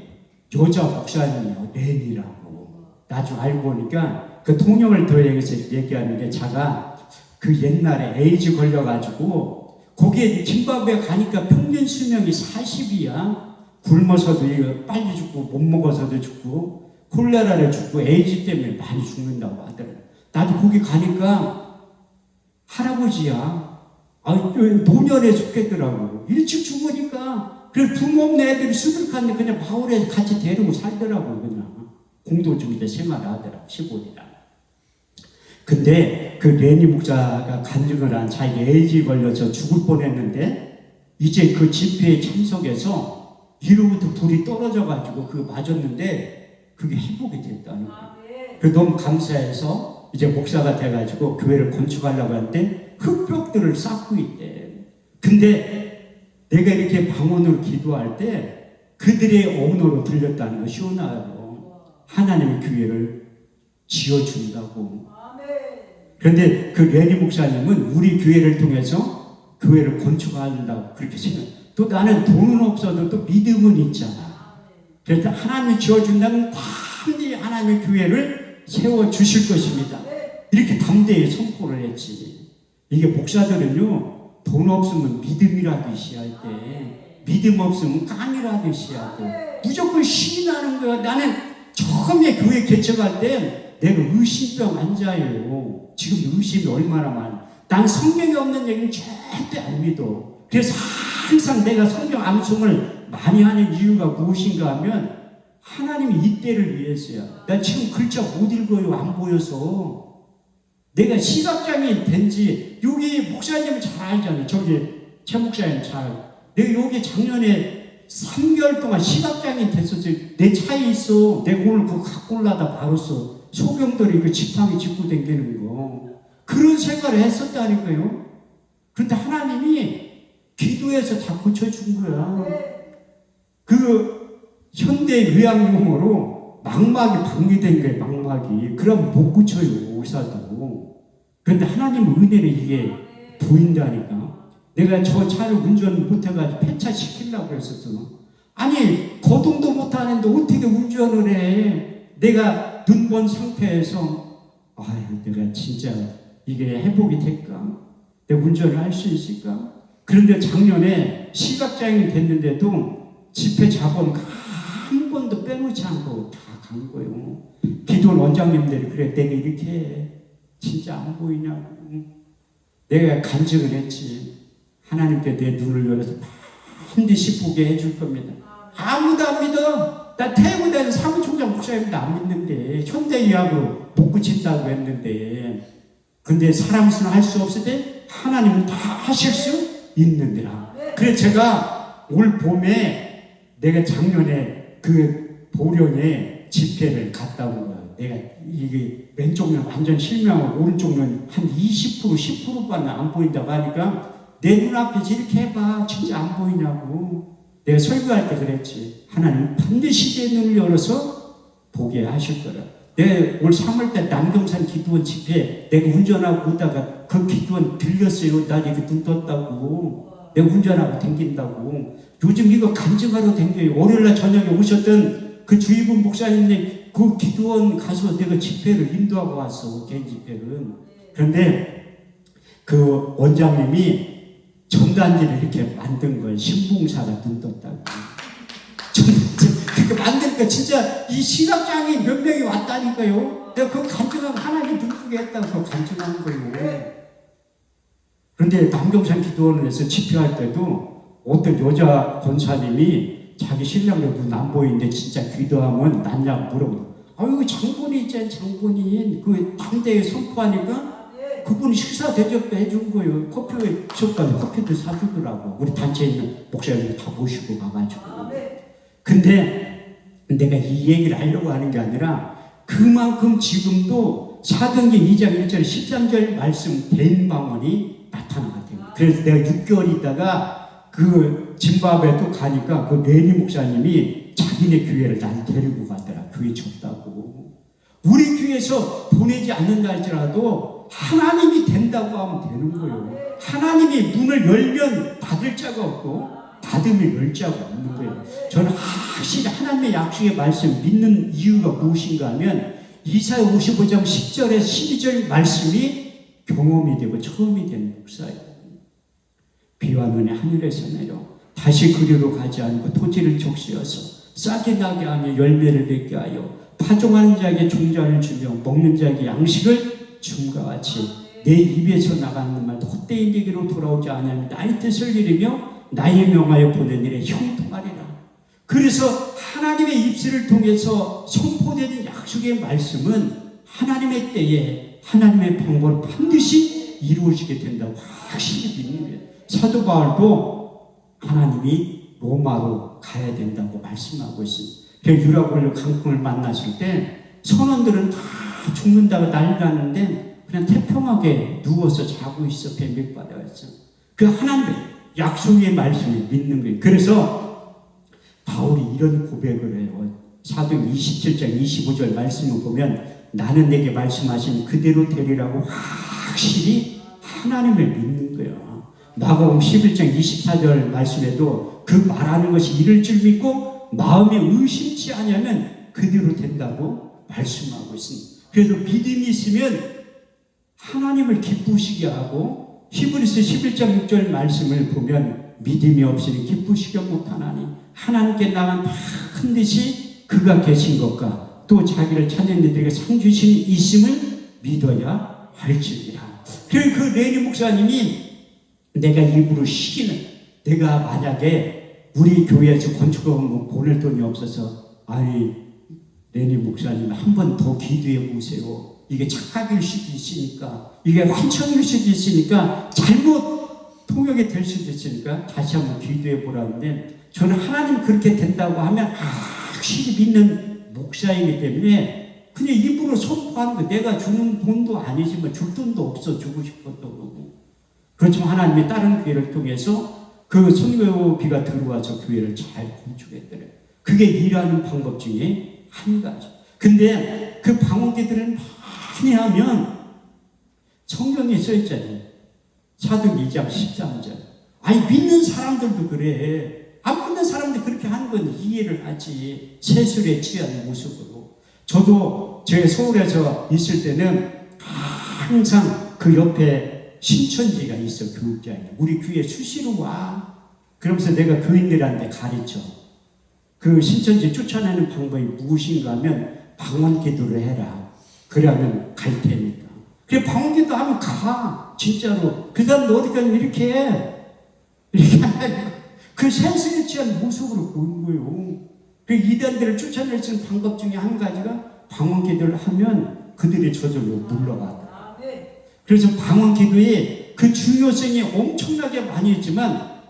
여자 목사님이에요. 렌이라고. 나중에 알고 보니까 그 통역을 더해서 얘기하는 게 자가 그 옛날에 에이즈 걸려가지고 거기에 짐바브웨 가니까 평균 수명이 40이야. 굶어서도 빨리 죽고 못 먹어서도 죽고 콜레라를 죽고 에이즈 때문에 많이 죽는다고 하더라고요. 나도 거기 가니까 할아버지야. 노년에 죽겠더라고. 일찍 죽으니까. 그래서 부모 없는 애들이 수술하는데 그냥 마을에 같이 데리고 살더라고. 그냥 공동주의대 생활하더라고. 시골이라. 근데 그 레니 목사가 간증을 한 자기 에이즈 걸려서 죽을 뻔했는데 이제 그 집회에 참석해서 위로부터 불이 떨어져가지고 그거 맞았는데 그게 회복이 됐다는 거예요. 그 너무 감사해서 이제 목사가 돼가지고 교회를 건축하려고 하는데 흙벽들을 쌓고 있대. 근데 내가 이렇게 방언으로 기도할 때 그들의 언어로 들렸다는 거 시원하고 하나님의 교회를 지어준다고. 그런데 그 레니 목사님은 우리 교회를 통해서 교회를 건축한다고 그렇게 생각. 또 나는 돈은 없어도 또 믿음은 있잖아. 그래서 하나님이 지어준다면 다 하나님의 교회를 세워주실 것입니다. 이렇게 담대히 선포를 했지. 이게 목사들은요, 돈 없으면 믿음이라도 시할 때, 믿음 없으면 깡이라도 시하고, 무조건 신이 나는 거야. 나는 처음에 교회 개척할 때 내가 의심병 환자예요. 지금 의심이 얼마나 많아. 난 성경에 없는 얘기는 절대 안 믿어. 그래서 항상 내가 성경 암송을 많이 하는 이유가 무엇인가 하면 하나님이 이때를 위해서야. 나 지금 글자 못 읽어요. 안 보여서. 내가 시각장애인 된지, 여기 목사님은 잘 알잖아요. 저기 최 목사님 잘. 내가 여기 작년에 3개월 동안 시각장애인 됐었어요. 내 차에 있어. 내가 오늘 그거 갖고 올라다 바로써 소경들이 그 지팡이 짚고 다니는 거. 그런 생각을 했었다니까요. 그런데 하나님이 기도해서 다 고쳐준 거야. 그 현대 의학용어로 망막이 방해된 거예요. 망막이. 그럼 못 고쳐요. 의사도. 그런데 하나님 은혜는 이게 보인다니까. 내가 저 차를 운전 못해가지고 폐차 시키려고 했었어. 아니 거동도 못하는데 어떻게 운전을 해. 내가 눈먼 상태에서 아유 내가 진짜 이게 회복이 될까? 내가 운전을 할 수 있을까? 그런데 작년에 시각장애인이 됐는데도 집회 자본 한 번도 빼놓지 않고 다 간 거예요. 기도원 원장님들이 그래 내가 이렇게 해. 진짜 안 보이냐고. 내가 간증을 했지. 하나님께 내 눈을 열어서 반드시 보게 해줄 겁니다. 아무도 안 믿어. 나 태국에서 사무총장 목사님도 안 믿는데 현대의학으로 못 고친다고 했는데 근데 사람 수는 할 수 없을 때 하나님은 다 하실 수 있는데라. 그래서 제가 올 봄에 내가 작년에 그 보령에 집회를 갔다 온 거야. 내가 이게 왼쪽 눈 완전 실명하고 오른쪽 눈 한 20% 10%밖에 안 보인다고 하니까 내 눈앞에서 이렇게 해봐. 진짜 안 보이냐고. 내가 설교할 때 그랬지. 하나님 반드시 내 눈을 열어서 보게 하실 거라. 내가 올 3월 때 남경산 기도원 집회 내가 운전하고 오다가 그 기도원 들렸어요. 나 이렇게 눈 떴다고. 내가 운전하고 댕긴다고. 요즘 이거 간증하러 댕겨요. 월요일날 저녁에 오셨던 그 주의군 목사님네 그 기도원 가서 내가 집회를 인도하고 왔어. 개인 집회를. 그런데 그 원장님이 전단지를 이렇게 만든 거예요. 신봉사가 눈 떴다고. 그렇게 만드니까 진짜 이 시각장애인 몇 명이 왔다니까요. 내가 그 간증하고 하나님 눈 뜨게 했다고 그 간증하는 거예요. 그런데 남경산 기도원에서 집회할 때도 어떤 여자 권사님이 자기 신랑도 눈 안 보이는데 진짜 기도하면 낫냐고 물어보고. 아유 장본인 있잖아요. 장본인 그 담대에 선포하니까 그분이 식사 대접도 해준 거예요. 커피 시간에 커피도 사주더라고. 우리 단체에 있는 목사님들 다 모시고 가가지고. 근데 내가 이 얘기를 하려고 하는 게 아니라 그만큼 지금도 사도행전 2장 1절 13절 말씀 대인방언이 나타나거든요. 그래서 내가 6개월 있다가 그 짐바브웨도 가니까 그 레니 목사님이 자기네 교회를 날 데리고 가더라. 교회 줬다고. 우리 교회에서 보내지 않는다 할지라도 하나님이 된다고 하면 되는 거예요. 하나님이 문을 열면 닫을 자가 없고 닫으면 열 자가 없는 거예요. 저는 확실히 하나님의 약속의 말씀 믿는 이유가 무엇인가 하면 이사야 55장 10절에 12절 말씀이 경험이 되고 처음이 된 목사예요. 비와 눈이 하늘에서 내려 다시 그리로 가지 않고 토지를 적시어서 싹이 나게 하며 열매를 맺게 하여 파종하는 자에게 종자를 주며 먹는 자에게 양식을 줌과 같이 내 입에서 나가는 말도 헛되이 내게로 돌아오지 않으며 나의 뜻을 이루며 나의 명하여 보낸 일에 형통하리라. 그래서 하나님의 입술을 통해서 선포되는 약속의 말씀은 하나님의 때에 하나님의 방법으로 반드시 이루어지게 된다고 확실히 믿는 거예요. 사도 바울도 하나님이 로마로 가야 된다고 말씀하고 있습니다. 유라굴 강풍을 만났을 때 선원들은 다 죽는다고 난리 났는데 그냥 태평하게 누워서 자고 있어. 뱀밑바닥에서. 그 하나님의 약속의 말씀을 믿는 거예요. 그래서 바울이 이런 고백을 해요. 사도행 27장 25절 말씀을 보면 나는 내게 말씀하신 그대로 되리라고 확실히 하나님을 믿는 거예요. 마가복음 11장 24절 말씀에도 그 말하는 것이 이를 줄 믿고 마음에 의심치 않으면 그대로 된다고 말씀하고 있습니다. 그래서 믿음이 있으면 하나님을 기쁘시게 하고, 히브리서 11장 6절 말씀을 보면 믿음이 없이는 기쁘시게 못하나니 하나님께 나만 반드시 그가 계신 것과 또 자기를 찾는 이들에게 상 주심이 있음을 믿어야 할지니라. 그 레니 목사님이 내가 일부러 시기는, 내가 만약에 우리 교회에서 건축업을 보낼 돈이 없어서, 아니 레니 목사님 한 번 더 기도해 보세요. 이게 착각일 수도 있으니까, 이게 환청일 수도 있으니까, 잘못 통역이 될 수도 있으니까 다시 한번 기도해 보라는데, 저는 하나님 그렇게 된다고 하면 확실히 믿는 목사이기 때문에 그냥 입으로 선포하는 거, 내가 주는 돈도 아니지만 줄 돈도 없어, 주고 싶어도 그러고. 그렇지만 하나님이 다른 교회를 통해서 그 선교비가 들어와서 교회를 잘 건축했더래요. 그게 일하는 방법 중에 한 가지. 근데 그 방언기들을 많이 하면 성경에 써있잖아요. 사도행 2장 13절. 아니 믿는 사람들도 그래. 안 믿는 사람들 그렇게 하는 건 이해를 하지. 세술에 취한 모습으로. 저도 제가 서울에서 있을 때는 항상 그 옆에 신천지가 있어, 교육장에. 우리 교회 수시로 와. 그러면서 내가 교인들한테 가르쳐. 그 신천지 쫓아내는 방법이 무엇인가 하면 방언 기도를 해라. 그러면 갈 테니까. 그래, 방언 기도 하면 가. 진짜로. 그 다음 너 어디 가면 이렇게 해. 이렇게 하면 그 센스에 취한 모습으로 보는 거예요. 그 이단들을 쫓아낼 수 있는 방법 중에 한 가지가 방언 기도를 하면 그들이 저절로 물러가다. 그래서 방언 기도의 그 중요성이 엄청나게 많이 있지만,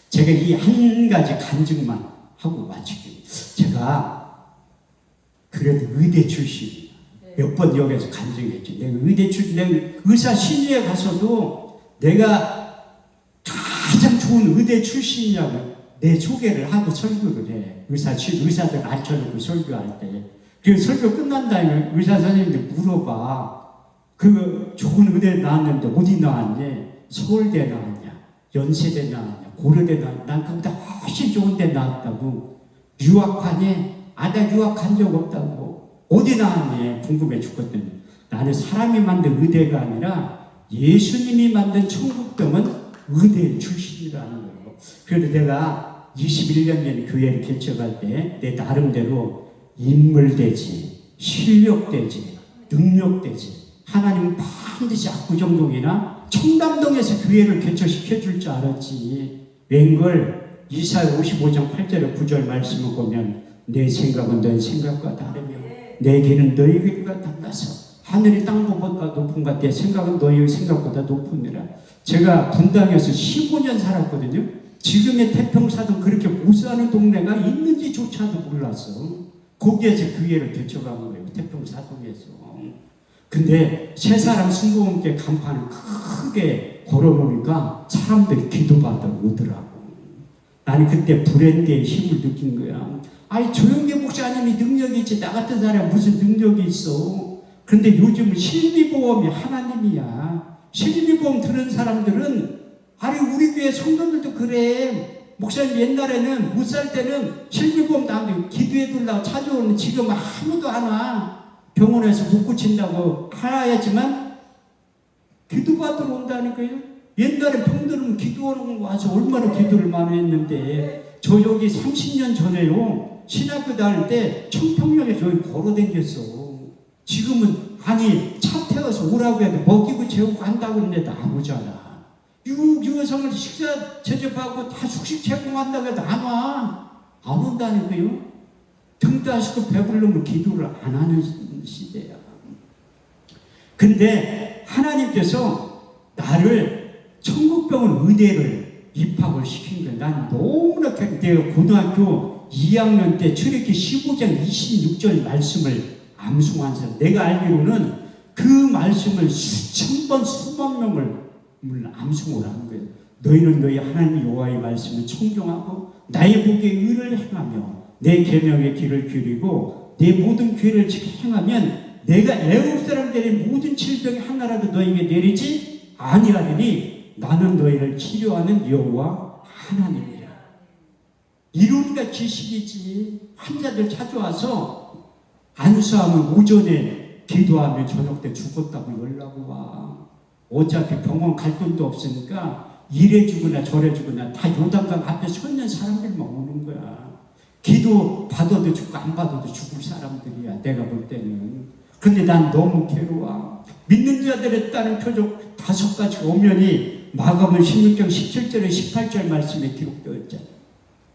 제가 이 한 가지 간증만 하고 마치기. 제가 그래도 의대 출신, 몇 번 여기서 간증했죠. 내가 의대 출신, 내가 의사 신의에 가서도 내가 가장 좋은 의대 출신이라고 내 소개를 하고 설교를 해. 의사들 앉혀놓고 설교할 때. 그 설교 끝난 다음에 의사 선생님들 물어봐. 그 좋은 의대 나왔는데 어디 나왔니? 서울대 나왔냐? 연세대 나왔냐? 고려대 나왔냐? 난 그보다 훨씬 좋은 데 나왔다고. 유학하니? 나 유학한 적 없다고. 어디 나왔니? 궁금해 죽거든. 나는 사람이 만든 의대가 아니라 예수님이 만든 천국병원 의대 출신이라는 거예요. 그래서 내가 21년 전에 교회를 개척할 때 내 나름대로 인물되지, 실력되지, 능력되지, 하나님은 반드시 압구정동이나 청담동에서 교회를 개척시켜 줄 줄 알았지. 웬걸 이사야 55장 8절에 9절 말씀을 보면 내 생각은 너의 생각과 다르며 내 길은 너의 길과 달라서 하늘이 땅보다 높은 것 같아. 생각은 너의 생각보다 높으니라. 제가 분당에서 15년 살았거든요. 지금의 태평사도 그렇게 못 사는 동네가 있는지조차도 몰랐어. 거기에서 교회를 개척한 거예요. 태평사동에서. 근데 세 사람 순복음교회 간판을 크게 걸어놓으니까 사람들이 기도받아 오더라고. 나는 그때 브랜드의 힘을 느낀 거야. 아니 조영계 목사님이 능력이 있지 나 같은 사람이 무슨 능력이 있어. 근데 요즘은 실비보험이 하나님이야. 실비보험 들은 사람들은, 아니 우리 교회 성도들도 그래. 목사님 옛날에는 못 살 때는 실비보험 나한테 기도해달라고 찾아오는데 지금 아무도 안 와. 병원에서 못 고친다고 하야지만 기도받으러 온다니까요. 옛날에 병들으면 기도하는 거 와서 얼마나 기도를 많이 했는데, 저 여기 30년 전에요 신학교 다닐 때 청평역에서 여기 걸어다녔어. 지금은 아니 차 태워서 오라고 해도 먹이고 재우고 한다고 했는데도 안 오잖아. 유여성을 식사 제접하고 다 숙식 제공한다고 해도 안 와. 안 온다니까요. 등도 하시고 배부르면 기도를 안 하는 시대야. 근데 하나님께서 나를 천국병원 의대를 입학을 시킨 거야. 난 너무나 내가 고등학교 2학년 때 출애굽기 15장 26절 말씀을 암송한 사람. 내가 알기로는 그 말씀을 수천 번 수만 명을 암송을 하는 거예요. 너희는 너희 하나님 여호와의 말씀을 청종하고 나의 복에 의를 행하며 내 계명의 길을 기리고 내 모든 죄를 행하면 내가 애굽 사람들의 모든 질병이 하나라도 너에게 내리지 아니하리니 나는 너희를 치료하는 여호와 하나님이라. 이론과 지식이지. 환자들 찾아와서 안수하면 오전에 기도하면 저녁 때 죽었다고 연락이 와. 어차피 병원 갈 돈도 없으니까 이래 주거나 저래 주거나 다 요단강 앞에 서 있는 사람들만 오는 거야. 기도 받아도 죽고 안 받아도 죽을 사람들이야, 내가 볼 때는. 근데 난 너무 괴로워. 믿는 자들의 따른 표적 5가지 오면이 마가복음 16장 17절에 18절 말씀에 기록되어 있잖아요.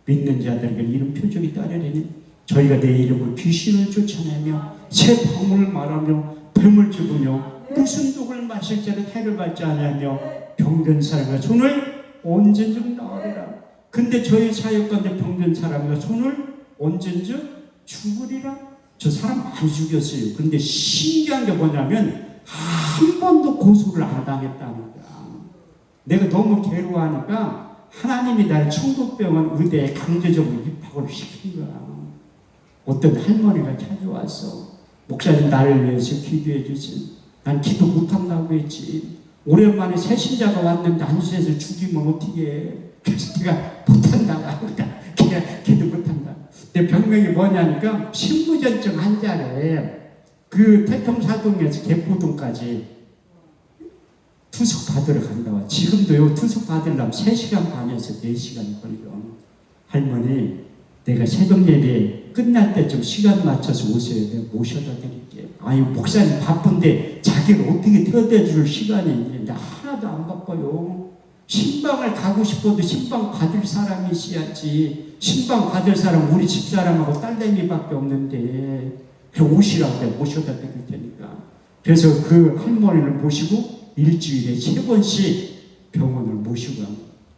믿는 자들에게 이런 표적이 따르리니 저희가 내 이름으로 귀신을 쫓아내며 새 방울을 말하며 뱀을 집으며 무슨 독을 마실 자는 해를 받지 않으며 병든 사람의 손을 언제쯤 나으리라. 근데 저희 사역 가운데 병든 사람의 손을 언제쯤 죽으리라. 저 사람 많이 죽였어요. 근데 신기한 게 뭐냐면 한 번도 고소를 안 당했다는 거야. 내가 너무 괴로워하니까 하나님이 나를 천국병원 의대에 강제적으로 입학을 시킨 거야. 어떤 할머니가 찾아왔어. 목사님 나를 위해서 기도해 주세요. 난 기도 못한다고 했지. 오랜만에 새 신자가 왔는데 안수해서 죽이면 어떻게 해. 그래서 내가 못한다고 하거든. 그냥 기도 못한다. 내 병명이 뭐냐니까 신부전증 환자래. 그 태통사동에서 개포동까지 투석 받으러 간다고. 지금도요 투석 받으려면 3시간 반에서 4시간 걸려. 할머니 내가 새벽 예배 끝날 때좀 시간 맞춰서 오세요. 내가 모셔다 드릴게요. 아니 목사님 바쁜데 자기를 어떻게 태워다 줄 시간이 있는데 하나도 안 바빠요. 신방을 가고 싶어도 신방 받을 사람이 있어야지. 신방 받을 사람 우리 집사람하고 딸내미밖에 없는데 오시라고 내가 모셔다 드릴 테니까. 그래서 그 할머니를 모시고 일주일에 3번씩 병원을 모시고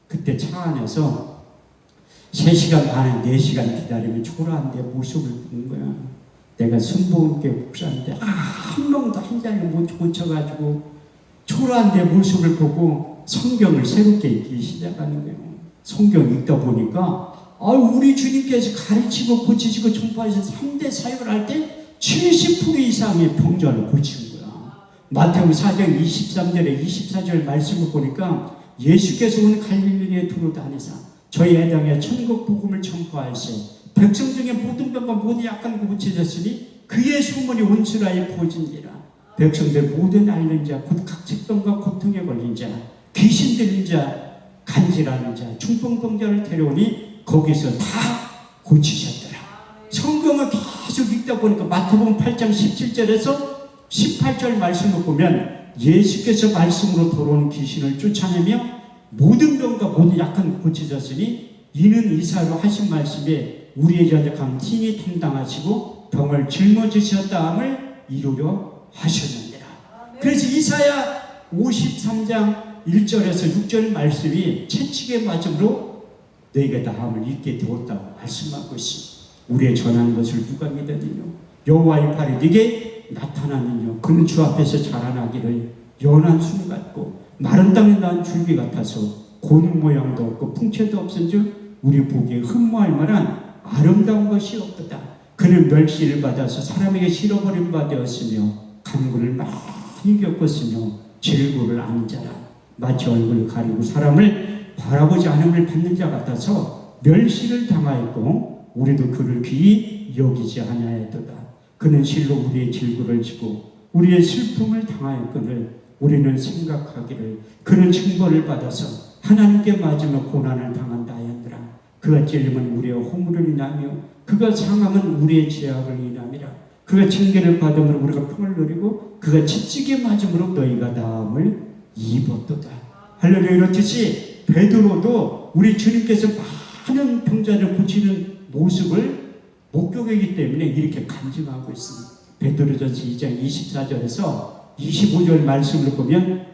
그때 차 안에서 3시간 반에 4시간 기다리면 초라한데 모습을 보는 거야. 내가 순복음교회 목사인데 한 명도 한 자리를 못 고쳐가지고 초라한데 모습을 보고 성경을 새롭게 읽기 시작하는 거예요. 성경 읽다 보니까 우리 주님께서 가르치고 고치시고 전파하셔서 3대 사역을 할 때 70% 이상의 병자를 고친 거야. 마태복음 4장 23절에 24절 말씀을 보니까 예수께서 온 갈릴리에 두루 다니사 저희 해당에 천국 복음을 전파하시어 백성 중에 모든 병과 모든 약한 고쳐졌으니 그의 소문이 온 지라에 퍼진지라. 백성들 모든 앓는 자 곧 각疾병과 고통에 걸린 자 귀신 들린 자 간질하는 자 중풍병자를 데려오니 거기서 다 고치셨더라. 성경을 계속 읽다 보니까 마태복음 8장 17절에서 18절 말씀을 보면 예수께서 말씀으로 돌아온 귀신을 쫓아내며 모든 병과 모든 약한 고쳐졌으니 이는 이사로 하신 말씀에 우리의 자적함 친히 담당하시고 병을 짊어지셨다함을 이루려 하셨느니라. 그래서 이사야 53장 1절에서 6절 말씀이 채찍의 맞음으로 너희가 나음을 잊게 되었다고 말씀하고 있습니다. 우리의 전하는 것을 누가 믿었느냐. 여호와의 팔이 네게 나타나느냐. 그는 주 앞에서 자라나기를 연한 순 같고 마른 땅에 난 줄기 같아서 고는 모양도 없고 풍채도 없은즉 우리 보기에 흠모할 만한 아름다운 것이 없도다. 그는 멸시를 받아서 사람에게 실어버린 바 되었으며 간구를 많이 겪었으며 질구를 아는 자라. 마치 얼굴을 가리고 사람을 바라보지 않음을 받는 자 같아서 멸시를 당하였고 우리도 그를 귀히 여기지 아니하였도다. 그는 실로 우리의 질구를 지고 우리의 슬픔을 당하였거늘 우리는 생각하기를 그는 징벌을 받아서 하나님께 맞으며 고난을 당한다 하였더라. 그가 찔림은 우리의 허물을 인하며 그가 상함은 우리의 죄악을 인함이라. 그가 징계를 받음으로 우리가 평을 누리고 그가 채찍에 맞음으로 너희가 나음을 입었도다. 할렐루야. 이렇듯이 베드로도 우리 주님께서 많은 병자를 고치는 모습을 목격하기 때문에 이렇게 간증하고 있습니다. 베드로전서 2장 24절에서 25절 말씀을 보면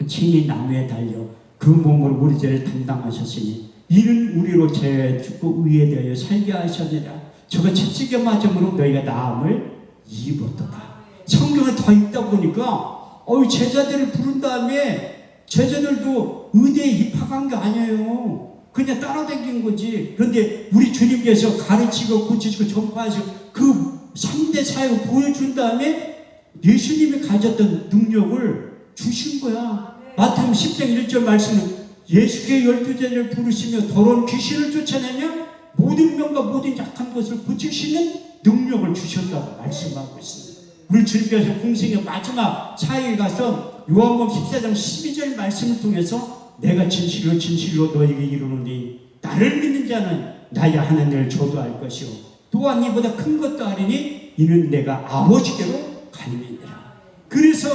친히 나무에 달려 그 몸으로 우리 죄를 담당하셨으니 이는 우리로 죄에 죽고 의에 대하여 살게 하셨느니라. 저가 채찍에 맞음으로 너희가 나음을 입었도다. 성경을 더 읽다 보니까 제자들을 부른 다음에 제자들도 의대에 입학한 게 아니에요. 그냥 따라다닌 거지. 그런데 우리 주님께서 가르치고 고치시고 전파하시고 그 3대 사역을 보여준 다음에 예수님이 가졌던 능력을 주신 거야. 마태복음 10장 1절 말씀은 예수께 12제자를 부르시며 더러운 귀신을 쫓아내며 모든 명과 모든 약한 것을 고치시는 능력을 주셨다고 말씀하고 있습니다. 우리 주님께서 공생의 마지막 사역에 가서 요한복음 14장 12절 말씀을 통해서 내가 진실로 진실로 너에게 이르노니 나를 믿는 자는 나의 하나님을 저도할 것이요 또한 이보다 큰 것도 아니니 이는 내가 아버지께로 가느니라. 그래서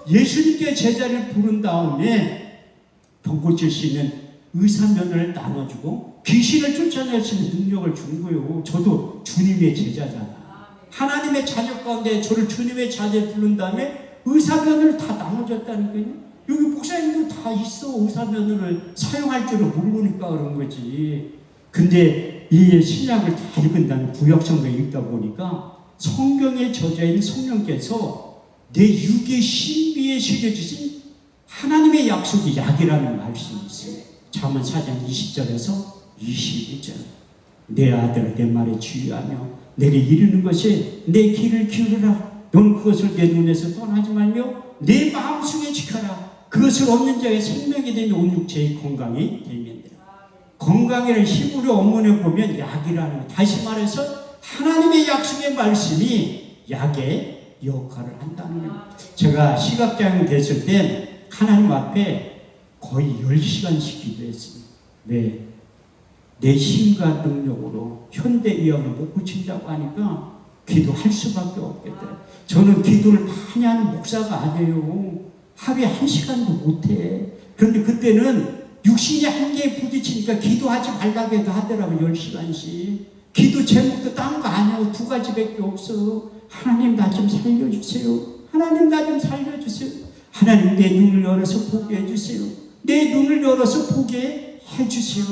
예수님께 제자를 부른 다음에 병 고칠 수 있는 의사면을 나눠주고 귀신을 쫓아낼 수 있는 능력을 준 거예요. 저도 주님의 제자잖아. 하나님의 자녀 가운데 저를 주님의 자녀에 부른 다음에 의사면을 다 나눠줬다니까요. 여기 목사님도 다 있어. 의사면을 사용할 줄을 모르니까 그런 거지. 근데 이 신약을 다 읽은 다음에 구약성경 읽다 보니까 성경에 저자인 성령께서 내 육의 신비에 새겨주신 하나님의 약속이 약이라는 말씀이 있어요. 잠언 4장 20절에서 22절. 내 아들 내 말에 주의하며 내게 이르는 것이 내 귀를 기울여라. 넌 그것을 내 눈에서 떠나지 말며 내 마음속에 지켜라. 그것을 얻는 자의 생명이 되며 온 육체의 건강이 되면 돼. 건강이라는 히브리 원문에 보면 약이라는 거. 다시 말해서 하나님의 약속의 말씀이 약의 역할을 한다는 거예요. 제가 시각장애 됐을 때 하나님 앞에 거의 10시간씩 기도했습니다. 왜? 내 힘과 능력으로 현대의학을 못 고친다고 하니까 기도할 수밖에 없겠다. 저는 기도를 많이 하는 목사가 아니에요. 하루에 1시간도 못해. 그런데 그때는 육신이 한계에 부딪히니까 기도하지 말라고 해도 하더라고요. 10시간씩. 기도 제목도 딴 거 아니에요. 2가지밖에 없어. 하나님 나 좀 살려주세요. 하나님 나 좀 살려주세요. 하나님 내 눈을 열어서 보게 해주세요. 내 눈을 열어서 보게 해주세요.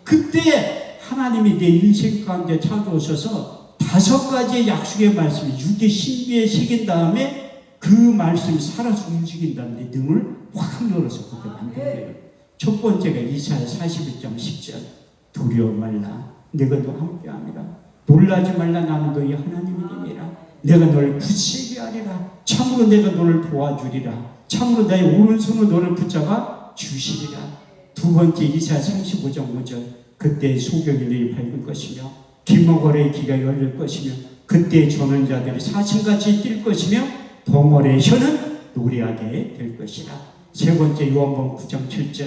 그때 하나님이 내 인생 가운데 찾아오셔서 5가지의 약속의 말씀이 육의 신비에 새긴 다음에 그 말씀이 살아서 움직인다는데 눈을 확 열어서 보게 만든대요. 첫 번째가 이사야 41장 10절. 두려워 말라. 내가 너와 함께함이라. 놀라지 말라. 나는 너희 하나님이니라. 내가 너를 굳세게 하리라. 참으로 내가 너를 도와주리라. 참으로 나의 오른손으로 너를 붙잡아 주시리라. 두 번째 이사야 35장 5절. 그때 소경이 너희 밝을 것이며 기먹어의 귀가 열릴 것이며 그때 조는 자들이 사슴같이 뛸 것이며 벙어리의 혀는 노래하게 될 것이라. 세 번째 요한복음 9장 7절.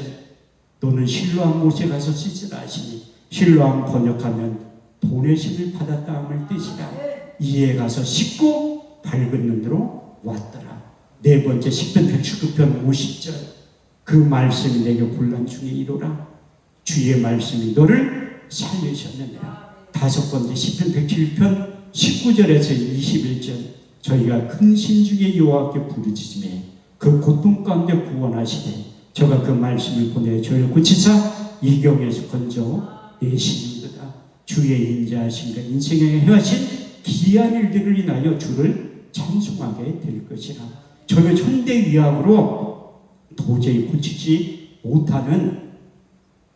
너는 실로암 못에 가서 씻으라 하시니 실로암 번역하면 보내심을 받았다 함을 뜻이라. 이에 가서 씻고 밝은 눈으로 왔더라. 네 번째 시편 119편 50절. 그 말씀이 내게 곤란 중에 이루라. 주의 말씀이 너를 살리셨느니라. 다섯 번째 시편 107편 19절에서 21절. 저희가 큰 신중의 여호와께 부르짖으매 그 고통 가운데 구원하시되 저가 그 말씀을 보내 저를 고치사 이경에서 건져 내시는도다. 주의 인자하심과 인생에 행하신 기이한 일들을 인하여 주를 찬송하게 될 것이라. 저는 현대의학으로 도저히 고치지 못하는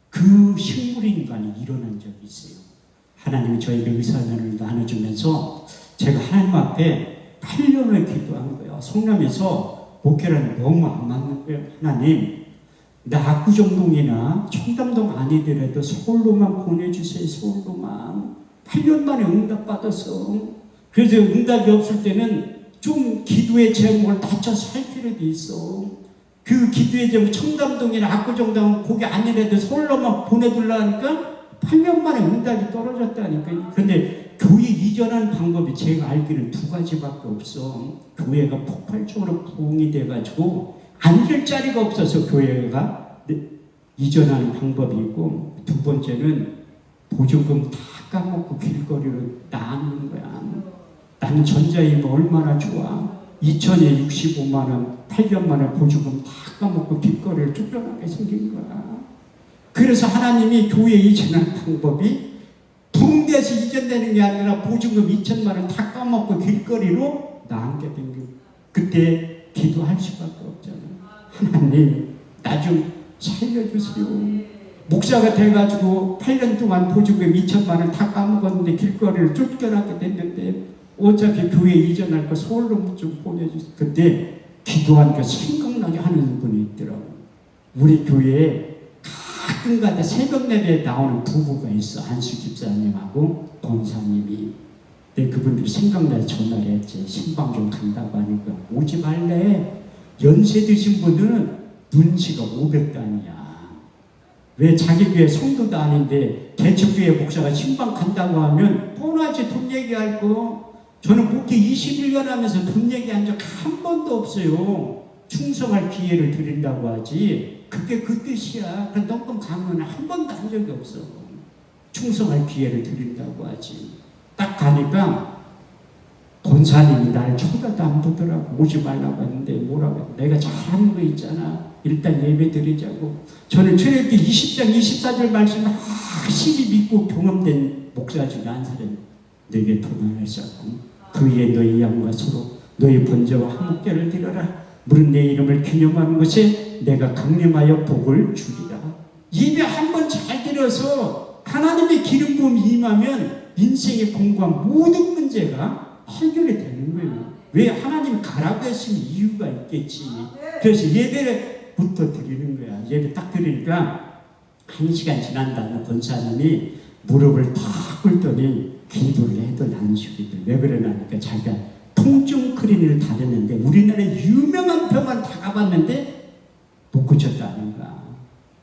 그 식물 인간이 일어난 적이 있어요. 하나님이 저에게 의사면을 나눠주면서 제가 하나님 앞에 8년을 기도한 거예요. 성남에서 목회라는 너무 안 맞는 거예요. 하나님, 나 압구정동이나 청담동 아니더라도 서울로만 보내주세요. 서울로만. 8년 만에 응답받았어. 그래서 응답이 없을 때는 좀 기도의 제목을 낮춰서 할 필요도 있어. 그 기도의 제목 청담동이나 압구정동 거기 아니라도 서울로만 보내둘라니까 8년 만에 응답이 떨어졌다니까요. 그런데 교회 이전하는 방법이 제가 알기로는 2가지밖에 없어. 교회가 폭발적으로 부흥이 돼가지고 앉을 자리가 없어서 교회가 이전하는 방법이 있고, 두 번째는 보조금 다 까먹고 길거리로 나누는 거야. 나는 전자임금 얼마나 좋아. 2천에 65만 원, 8년 만에 보조금 다 까먹고 길거리를 쫓겨나게 생긴 거야. 그래서 하나님이 교회 이전하는 방법이 부흥돼서 이전되는 게 아니라 보증금 2천만 원 다 까먹고 길거리로 나앉게 된 거예요. 그때 기도할 수밖에 없잖아요. 하나님, 나 좀 살려주세요. 목사가 돼가지고 8년 동안 보증금 2천만 원 다 까먹었는데 길거리를 쫓겨나게 됐는데 어차피 교회 이전할 거 서울로 좀 보내주세요. 그때 기도하니까 생각나게 하는 분이 있더라고요. 우리 교회에 가끔가다 새벽 예배에 나오는 부부가 있어. 안수 집사님하고 권사님이. 근데 그분들이 생각나서 전화를 했지. 신방 좀 간다고 하니까 오지 말래. 연세 드신 분들은 눈치가 500단이야. 왜 자기 교회 성도도 아닌데 개척교회 목사가 신방 간다고 하면 뻔하지. 돈 얘기할 거. 저는 목회 21년 하면서 돈 얘기한 적 한 번도 없어요. 충성할 기회를 드린다고 하지. 그게 그 뜻이야. 그럼 농금 가면 한 번도 한 적이 없어. 충성할 기회를 드린다고 하지. 딱 가니까 권사님이 날 쳐다도 안 보더라고. 오지 말라고 했는데 뭐라고. 내가 잘하는 거 있잖아. 일단 예배 드리자고. 저는 출애굽기 20장 24절 말씀을 확실히 믿고 경험된 목사 중에 한 사람. 너에게 도망을 쌓고 그의 너희 양과 서로 너희 번제와 화목제를 드려라. 무릇 내 이름을 기념하는 것에 내가 강림하여 복을 주리라. 예배 한 번 잘 드려서 하나님의 기름 부음이 임하면 인생에 공부한 모든 문제가 해결이 되는 거예요. 왜 하나님이 가라고 했으면 이유가 있겠지. 그래서 예배부터 드리는 거야. 예배 딱 드리니까 1시간 지난 다음에 권사님이 무릎을 탁 꿇더니 기도를 해도 난수기들. 왜 그러냐니까 자기가 통증 클리닉을 다녔는데 우리나라에 유명한 병원 다 가봤는데 못 고쳤다는 거야.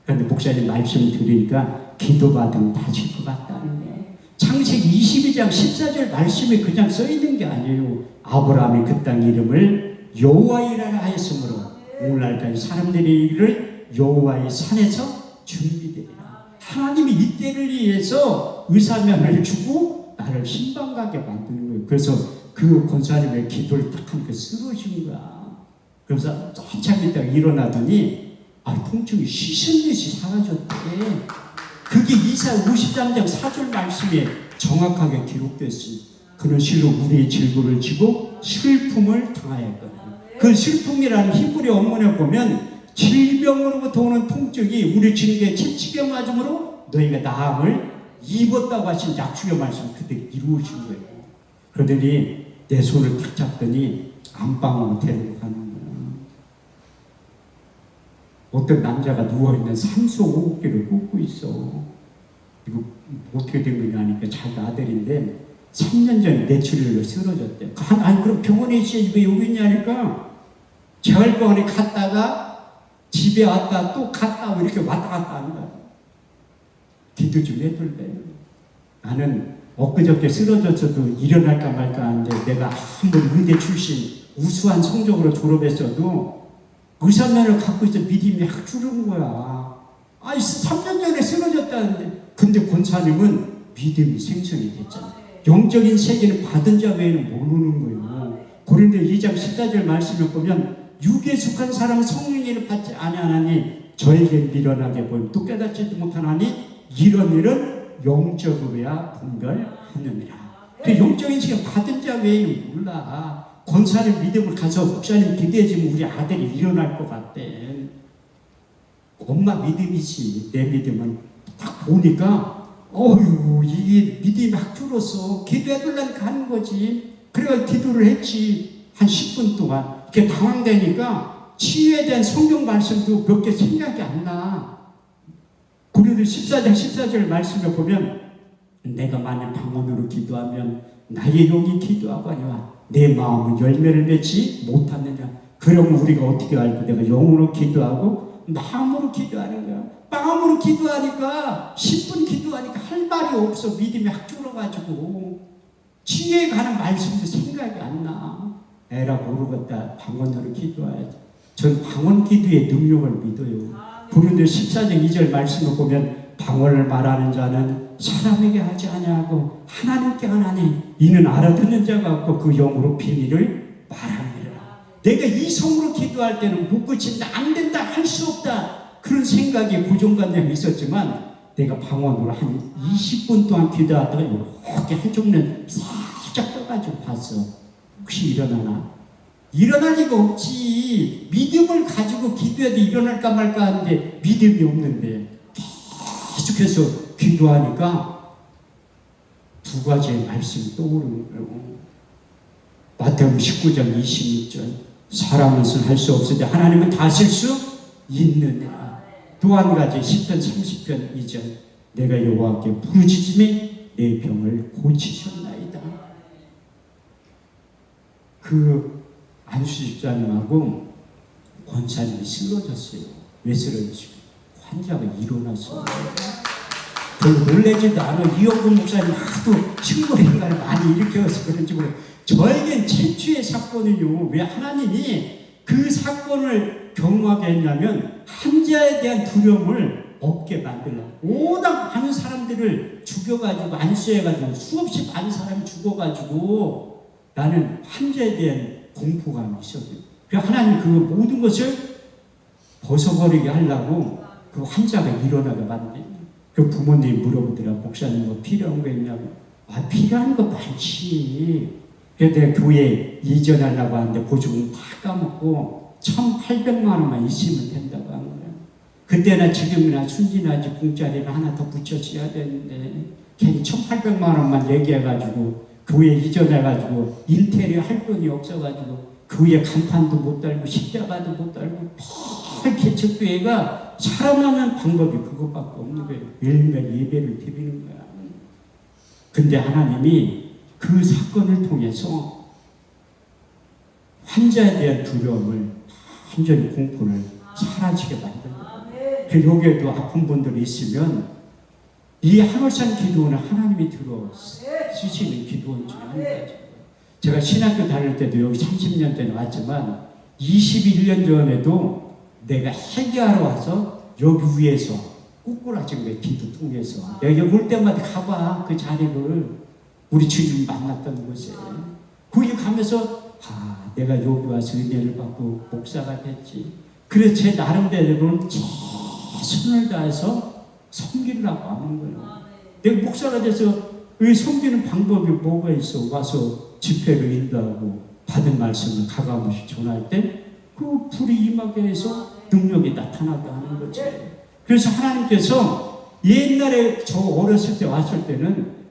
그런데 목사님 말씀 들으니까 기도받으면 나아질 것 같다는 거야. 창세기 22장 14절 말씀에 그냥 써있는 게 아니에요. 아브라함이 그 땅 이름을 여호와이라 하였으므로 오늘날까지 사람들의 이름을 여호와의 산에서 준비되리라. 하나님이 이때를 위해서 의사면을 주고 나를 신방 가게 만드는 거예요. 그래서 그 권사님의 기도를 딱 하니까 쓰러진 거야. 그래서 한참 있다가 일어나더니 통증이 씻은 듯이 사라졌대. 그게 이사야 53장 4절 말씀에 정확하게 기록됐습니다. 그는 실로 우리의 질고를 지고 슬픔을 당하였거든. 그 슬픔이라는 히브리 원문에 보면 질병으로부터 오는 통증이 우리 주님께 채찍에 맞음으로 너희가 나음을 입었다고 하신 약속의 말씀 그대로 이루어진 거예요. 그러더니 내 손을 탁 잡더니 안방으로 데리고 가는 거야. 어떤 남자가 누워있는 산소 호흡기를 꽂고 있어. 이거 어떻게 된 거냐 하니까 자기 아들인데 3년 전에 뇌출혈로 쓰러졌대. 아니 그럼 병원에 있어야지 왜 여기 있냐니까 재활병원에 갔다가 집에 왔다 또 갔다 이렇게 왔다 갔다 하는 거야. 기도 좀 해둘래. 나는 엊그저께 쓰러졌어도 일어날까 말까 하는데 내가 한번 의대 출신 우수한 성적으로 졸업했어도 의사면을 갖고 있어 믿음이 확 줄은 거야. 3년 전에 쓰러졌다는데. 근데 권사님은 믿음이 생성이 됐잖아. 영적인 세계는 받은 자 외에는 모르는 거예요. 고린도 2장 14절 말씀을 보면 육에 속한 사람은 성령을 받지 아니하나니 저에게 미련하게 보이면 또 깨닫지도 못하나니 이런 일은 영적으로야 분별하느니라. 그 영적인 세계 받은 자 외에는 몰라. 권사님 믿음을 가서 목사님 기대해주면 우리 아들이 일어날 것 같대. 엄마 믿음이지. 내 믿음은 딱 보니까 어휴 이게 믿음이 확 줄었어. 기도해달라니까 하는 거지. 그래서 기도를 했지. 한 10분 동안. 이렇게 당황되니까 치유에 대한 성경 말씀도 몇 개 생각이 안 나. 고린도 14장 14절 말씀을 보면 내가 만약 방언으로 기도하면 나의 영이 기도하거니와 내 마음은 열매를 맺지 못하느냐. 그러면 우리가 어떻게 알고 내가 영으로 기도하고 마음으로 기도하는 거야. 마음으로 기도하니까 10분 기도하니까 할 말이 없어. 믿음이 확 줄어가지고 치유에 관한 말씀도 생각이 안 나. 에라 모르겠다. 방언으로 기도해야지. 전 방언 기도의 능력을 믿어요. 고린도 14장 2절 말씀을 보면 방언을 말하는 자는 사람에게 하지 아니하고 하나님께 하나니 이는 알아듣는 자가 없고 그 영으로 비밀을 말하느라. 내가 이 성으로 기도할 때는 못 고친다, 안 된다, 할 수 없다 그런 생각이 고정관념이 있었지만 내가 방언으로 한 20분 동안 기도하다가 이렇게 한쪽면 살짝 떠가지고 봤어. 혹시 일어나나? 일어날 리가 없지. 믿음을 가지고 기도해도 일어날까 말까 하는데 믿음이 없는데 계속해서 기도하니까 두 가지의 말씀이 떠오르는 거예요. 마태복음 19장 26절 사람은 할 수 없으되 하나님은 다 하실 수 있느냐. 또 한 가지 10편 30편 2절 내가 여호와께 부르짖음에 내 병을 고치셨나이다. 그 안수 집사님하고 권사님이 쓰러졌어요. 왜 쓰러졌어요? 환자가 일어났어요. 별로 놀라지도 않아. 이영근 목사님 하도 신고행가를 많이 일으켜서 그런지 모르겠어요. 저에겐 최초의 사건은요. 왜 하나님이 그 사건을 경험하게 했냐면 환자에 대한 두려움을 없게 만들라. 오당 많은 사람들을 죽여가지고 안수해가지고 수없이 많은 사람이 죽어가지고 나는 환자에 대한 공포감이 있었어요. 그래서 하나님 그 모든 것을 벗어버리게 하려고 그 환자가 일어나게 만들어요. 그 부모님 물어보더라. 목사님 뭐 필요한 거 있냐고. 아, 필요한 거 많지. 그래서 내가 교회 이전하려고 하는데 보증금 다 까먹고 1,800만 원만 있으면 된다고 한 거예요. 그때나 지금이나 순진하지 공짜리를 하나 더 붙여줘야 되는데 괜히 1,800만 원만 얘기해가지고 교회 이전해가지고 인테리어 할 돈이 없어가지고 교회 간판도 못 달고 십자가도 못 달고 펄 개척교회가 살아나는 방법이 그것밖에 없는 거예요. 매일매일 예배를 드리는 거야. 근데 하나님이 그 사건을 통해서 환자에 대한 두려움을 완전히 공포를 사라지게 만든다. 그 여기에도 아픈 분들이 있으면 이 한월산 기도원은 하나님이 들어 쓰시는 기도원 중에 한 가지. 제가 신학교 다닐 때도 여기 30년 전에 왔지만 21년 전에도 내가 회개하러 와서 여기 위에서 꾸꾸라진 거예요. 기도 통해서. 내가 여기 올 때마다 가봐. 그 자리를 우리 주님 만났던 곳에. 거기 가면서 내가 여기 와서 은혜를 받고 목사가 됐지. 그래서 제 나름대로는 최선을 다해서 섬기려고 하는 거예요. 내가 목사가 돼서 왜 섬기는 방법이 뭐가 있어? 와서 집회를 인도하고 받은 말씀을 가감없이 전할 때 그 불이 임하게 해서 능력이 나타나게 하는 거지. 그래서 하나님께서 옛날에 저 어렸을 때 왔을 때는